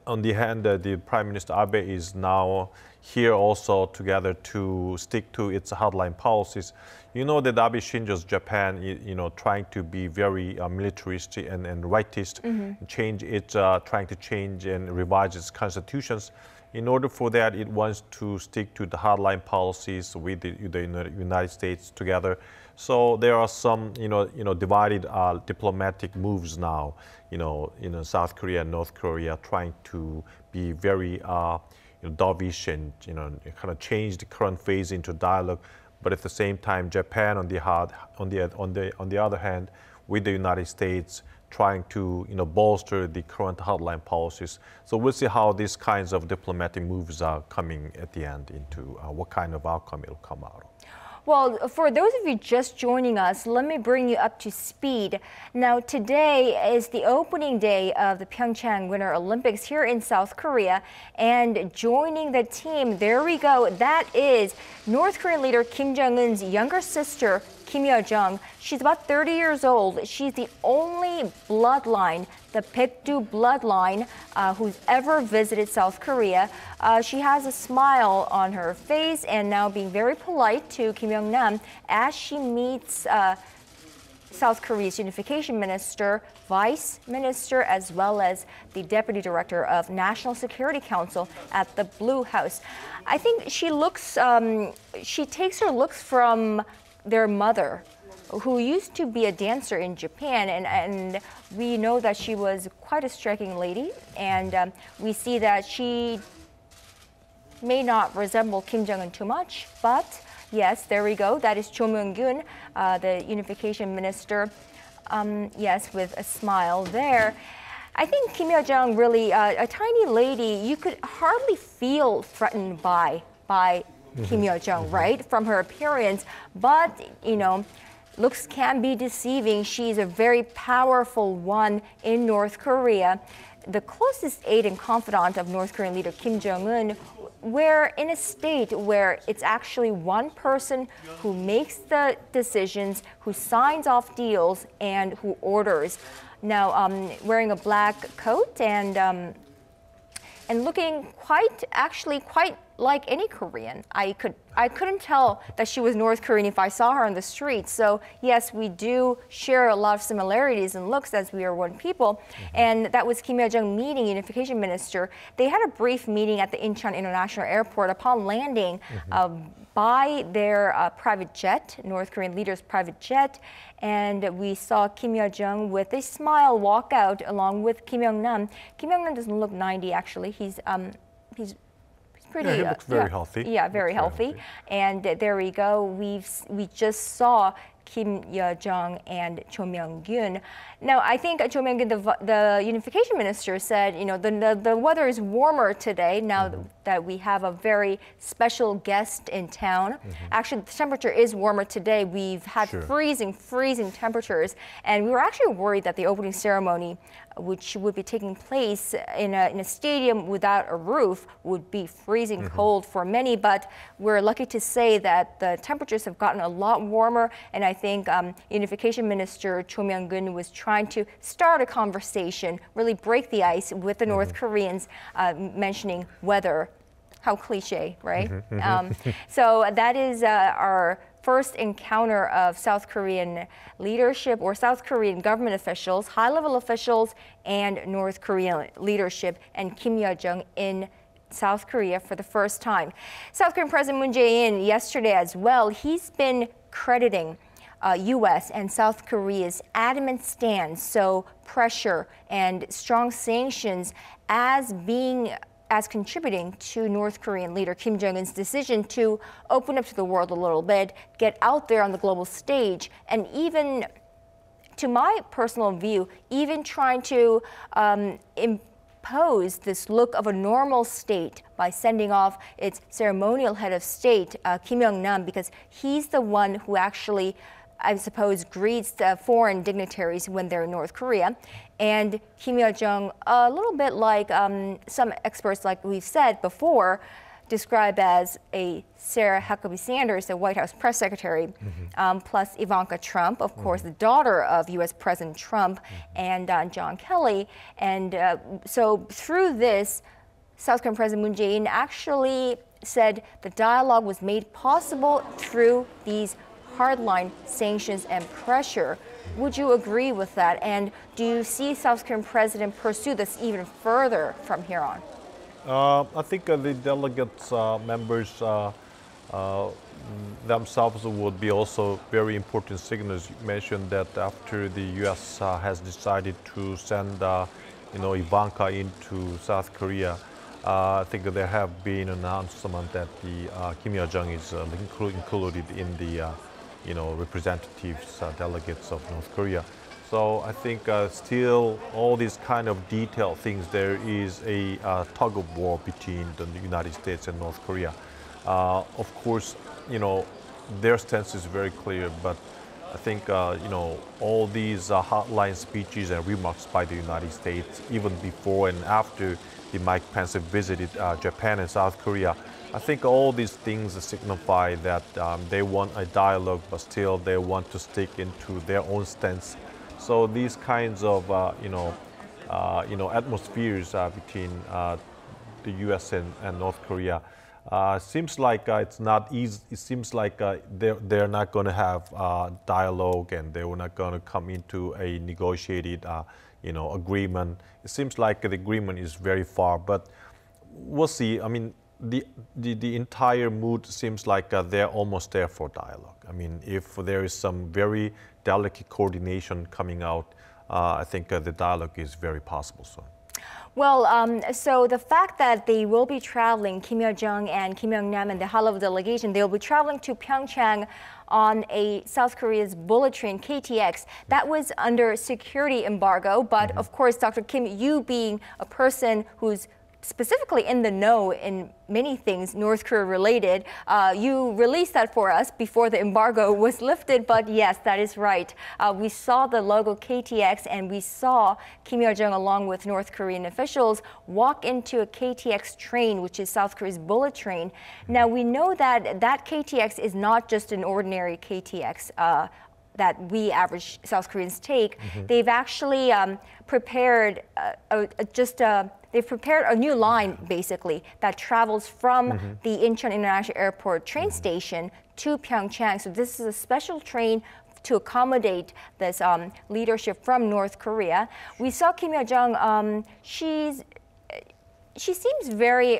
[SPEAKER 3] on the hand, the Prime Minister Abe is now here also together to stick to its hardline policies. You know that Abe Shinzo's Japan, trying to be very militarist and rightist, trying to change and revise its constitutions. In order for that, it wants to stick to the hardline policies with the United States together. So there are some, divided diplomatic moves now, South Korea and North Korea trying to be very dovish and, kind of change the current phase into dialogue. But at the same time, Japan, on the other hand, with the United States, trying to bolster the current hardline policies. So we'll see how these kinds of diplomatic moves are coming at the end into what kind of outcome it'll come out of.
[SPEAKER 1] Well, for those of you just joining us, let me bring you up to speed. Now, today is the opening day of the Pyeongchang Winter Olympics here in South Korea. And joining the team, there we go, that is North Korean leader Kim Jong-un's younger sister, Kim Yo-jong. She's about 30 years old. She's the only bloodline, the Baekdu bloodline, who's ever visited South Korea. She has a smile on her face and now being very polite to Kim Yong-nam as she meets South Korea's unification minister, vice minister, as well as the deputy director of National Security Council at the Blue House. I think she looks, she takes her looks from their mother, who used to be a dancer in Japan, and we know that she was quite a striking lady, and we see that she may not resemble Kim Jong-un too much, but yes, there we go. That is Cho Myung-gun, the unification minister, yes, with a smile there. I think Kim Yo-jong, really a tiny lady, you could hardly feel threatened by Kim Yo-jong, right, from her appearance, but, looks can be deceiving. She's a very powerful one in North Korea. The closest aide and confidant of North Korean leader Kim Jong-un, we're in a state where it's actually one person who makes the decisions, who signs off deals, and who orders. Now, wearing a black coat and looking quite like any Korean, I couldn't tell that she was North Korean if I saw her on the street. So yes, we do share a lot of similarities in looks as we are one people. And that was Kim Yo-jong meeting Unification Minister. They had a brief meeting at the Incheon International Airport upon landing by their private jet, North Korean leader's private jet. And we saw Kim Yo-jong with a smile walk out along with Kim Young-nam. Kim Young-nam doesn't look 90 actually. He's pretty.
[SPEAKER 3] Yeah, he looks very healthy.
[SPEAKER 1] Yeah, very healthy. And there we go. We just saw Kim Yo-jong and Cho Myung-gyun. Now, I think Cho Myung-gyun, the unification minister, said, you know, the weather is warmer today now that we have a very special guest in town. Actually, the temperature is warmer today. We've had freezing temperatures, and we were actually worried that the opening ceremony, which would be taking place in a stadium without a roof, would be freezing cold for many. But we're lucky to say that the temperatures have gotten a lot warmer, and I think Unification Minister Cho Myung-gyun was trying to start a conversation, really break the ice with the North Koreans, mentioning weather. How cliche, right? So that is our first encounter of South Korean leadership or South Korean government officials, high-level officials, and North Korean leadership, and Kim Yo-jong in South Korea for the first time. South Korean President Moon Jae-in yesterday as well, he's been crediting U.S. and South Korea's adamant stance, so pressure and strong sanctions as contributing to North Korean leader Kim Jong-un's decision to open up to the world a little bit, get out there on the global stage, and even, to my personal view, even trying to impose this look of a normal state by sending off its ceremonial head of state, Kim Young-nam, because he's the one who actually, I suppose, greets the foreign dignitaries when they're in North Korea. And Kim Yo-jong, a little bit like some experts, like we've said before, describe as a Sarah Huckabee Sanders, the White House press secretary, plus Ivanka Trump, of course, the daughter of U.S. President Trump, and John Kelly. And so through this, South Korean President Moon Jae-in actually said the dialogue was made possible through these hardline sanctions and pressure. Would you agree with that? And do you see South Korean president pursue this even further from here on?
[SPEAKER 3] I think the delegates, members themselves would be also very important signals. You mentioned that after the U.S. Has decided to send, Ivanka into South Korea, I think there have been announcement that the Kim Yo-jong is included in the representatives, delegates of North Korea. So I think still all these kind of detailed things, there is a tug of war between the United States and North Korea. Of course, their stance is very clear, but I think, all these hotline speeches and remarks by the United States, even before and after the Mike Pence visited Japan and South Korea, I think all these things signify that they want a dialogue, but still they want to stick into their own stance. So these kinds of, atmospheres between the U.S. and North Korea seems like it's not easy. It seems like they're not going to have dialogue, and they're not going to come into a negotiated, agreement. It seems like the agreement is very far, but we'll see. I mean, the entire mood seems like they're almost there for dialogue. I mean, if there is some very delicate coordination coming out, I think the dialogue is very possible soon.
[SPEAKER 1] Well, so the fact that they will be traveling, Kim Yo-jong and Kim Young-nam and the high-level delegation, they will be traveling to Pyeongchang on a South Korea's bullet train, KTX. That was under security embargo, but of course, Dr. Kim, you being a person who's specifically in the know in many things North Korea related. You released that for us before the embargo was lifted, but yes, that is right. We saw the logo KTX, and we saw Kim Yo-jong along with North Korean officials walk into a KTX train, which is South Korea's bullet train. Now, we know that that KTX is not just an ordinary KTX. that we average South Koreans take. They've actually prepared they've prepared a new line, basically, that travels from the Incheon International Airport train station to Pyeongchang. So this is a special train to accommodate this leadership from North Korea. We saw Kim Yo-jong. She seems very.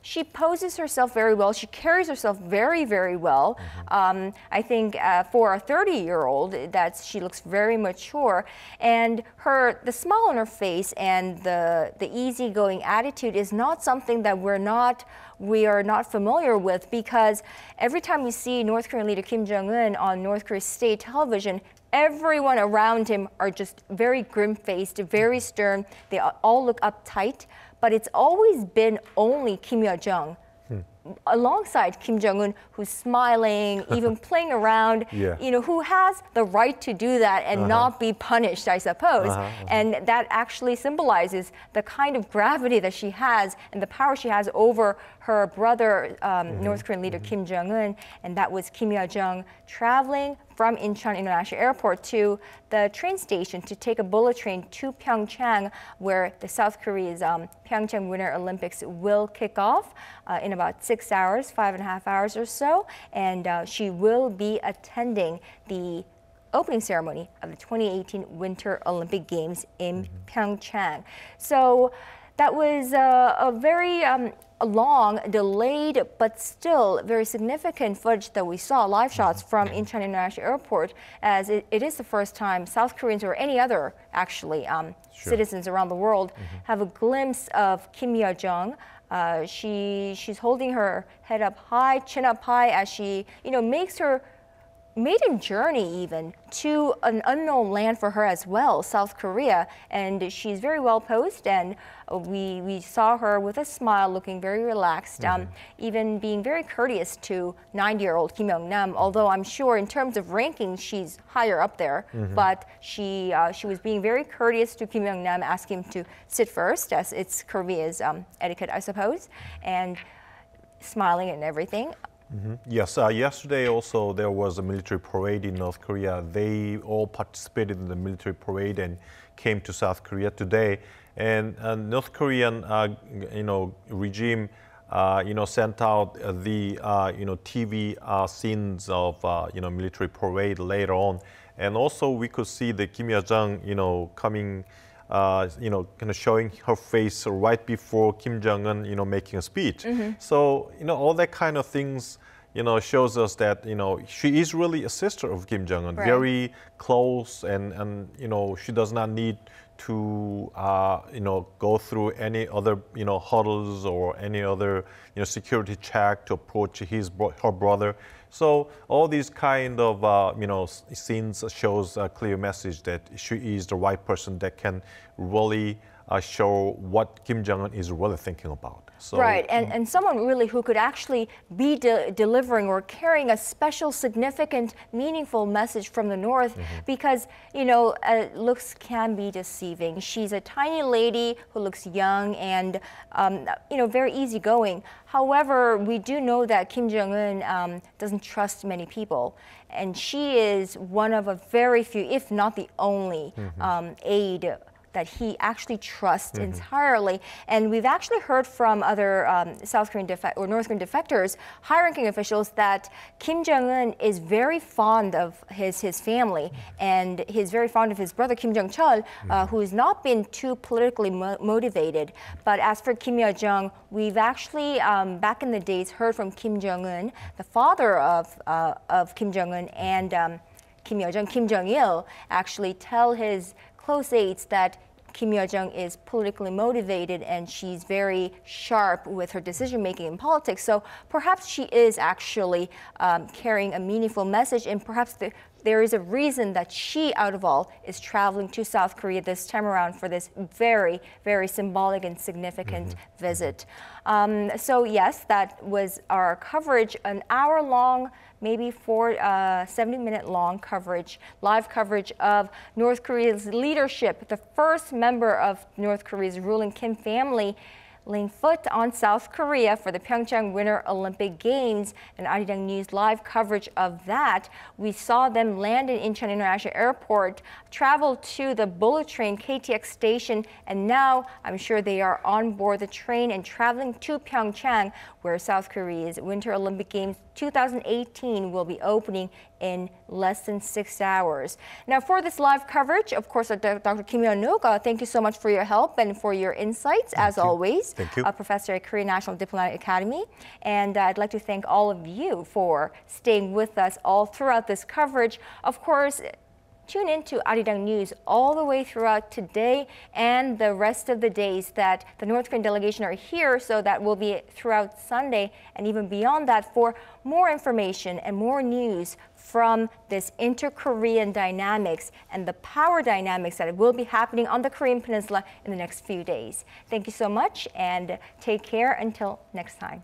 [SPEAKER 1] She poses herself very well. She carries herself very, very well. I think for a 30-year-old, she looks very mature. And the smile on her face and the easygoing attitude is not something that we are not familiar with, because every time we see North Korean leader Kim Jong-un on North Korea's state television, everyone around him are just very grim-faced, very stern. They all look uptight. But it's always been only Kim Yo-jong alongside Kim Jong-un, who's smiling, even playing around, who has the right to do that and not be punished, I suppose. And that actually symbolizes the kind of gravity that she has and the power she has over her brother, North Korean leader Kim Jong-un. And that was Kim Yo-jong traveling from Incheon International Airport to the train station to take a bullet train to Pyeongchang, where the South Korea's Pyeongchang Winter Olympics will kick off in about 6 hours, 5.5 hours or so. And she will be attending the opening ceremony of the 2018 Winter Olympic Games in Pyeongchang. So that was a very long, delayed, but still very significant footage that we saw, live shots from Incheon International Airport, as it is the first time South Koreans or any other, actually, citizens around the world have a glimpse of Kim Yo-jong. She's holding her head up high, chin up high, as she, makes her maiden journey even to an unknown land for her as well, South Korea. And she's very well posed, and we saw her with a smile, looking very relaxed, even being very courteous to 90-year-old Kim Young-nam, although I'm sure in terms of ranking, she's higher up there. But she was being very courteous to Kim Young-nam, asking him to sit first, as it's Korea's etiquette, I suppose, and smiling and everything.
[SPEAKER 3] Yes, yesterday also there was a military parade in North Korea. They all participated in the military parade and came to South Korea today. And North Korean, regime, sent out the, TV scenes of, military parade later on. And also we could see the Kim Yo-jong, coming, kind of showing her face right before Kim Jong-un, making a speech. So, all that kind of things, shows us that, she is really a sister of Kim Jong-un, very close, and she does not need to, go through any other, hurdles or any other, security check to approach her brother. So all these kind of, scenes shows a clear message that she is the right person that can really show what Kim Jong-un is really thinking about. So,
[SPEAKER 1] right, and someone really who could actually be delivering or carrying a special, significant, meaningful message from the North, because, looks can be deceiving. She's a tiny lady who looks young and, very easygoing. However, we do know that Kim Jong-un doesn't trust many people, and she is one of a very few, if not the only, aide that he actually trusts entirely. And we've actually heard from other South Korean or North Korean defectors, high-ranking officials, that Kim Jong-un is very fond of his family, and he's very fond of his brother Kim Jong-chol, who's not been too politically motivated. But as for Kim Yo-jong, we've actually, back in the days, heard from Kim Jong-un, the father of Kim Jong-un, and Kim Yo-jong, Kim Jong-il, actually tell his close aides that Kim Yo-jong is politically motivated and she's very sharp with her decision-making in politics. So perhaps she is actually carrying a meaningful message, and perhaps there is a reason that she, out of all, is traveling to South Korea this time around for this very, very symbolic and significant visit. So yes, that was our coverage, an hour-long, maybe 70-minute long coverage, live coverage of North Korea's leadership, the first member of North Korea's ruling Kim family, laying foot on South Korea for the Pyeongchang Winter Olympic Games. And Arirang News live coverage of that. We saw them land in Incheon International Airport, travel to the bullet train KTX station, and now I'm sure they are on board the train and traveling to Pyeongchang, where South Korea's Winter Olympic Games 2018 will be opening in less than 6 hours. Now, for this live coverage, of course, Dr. Kim Yeon-wook, thank you so much for your help and for your insights, as always.
[SPEAKER 3] Thank you.
[SPEAKER 1] Professor at Korean National Diplomatic Academy. And I'd like to thank all of you for staying with us all throughout this coverage. Of course, tune in to Arirang News all the way throughout today and the rest of the days that the North Korean delegation are here, so that will be throughout Sunday and even beyond that for more information and more news from this inter-Korean dynamics and the power dynamics that will be happening on the Korean Peninsula in the next few days. Thank you so much and take care until next time.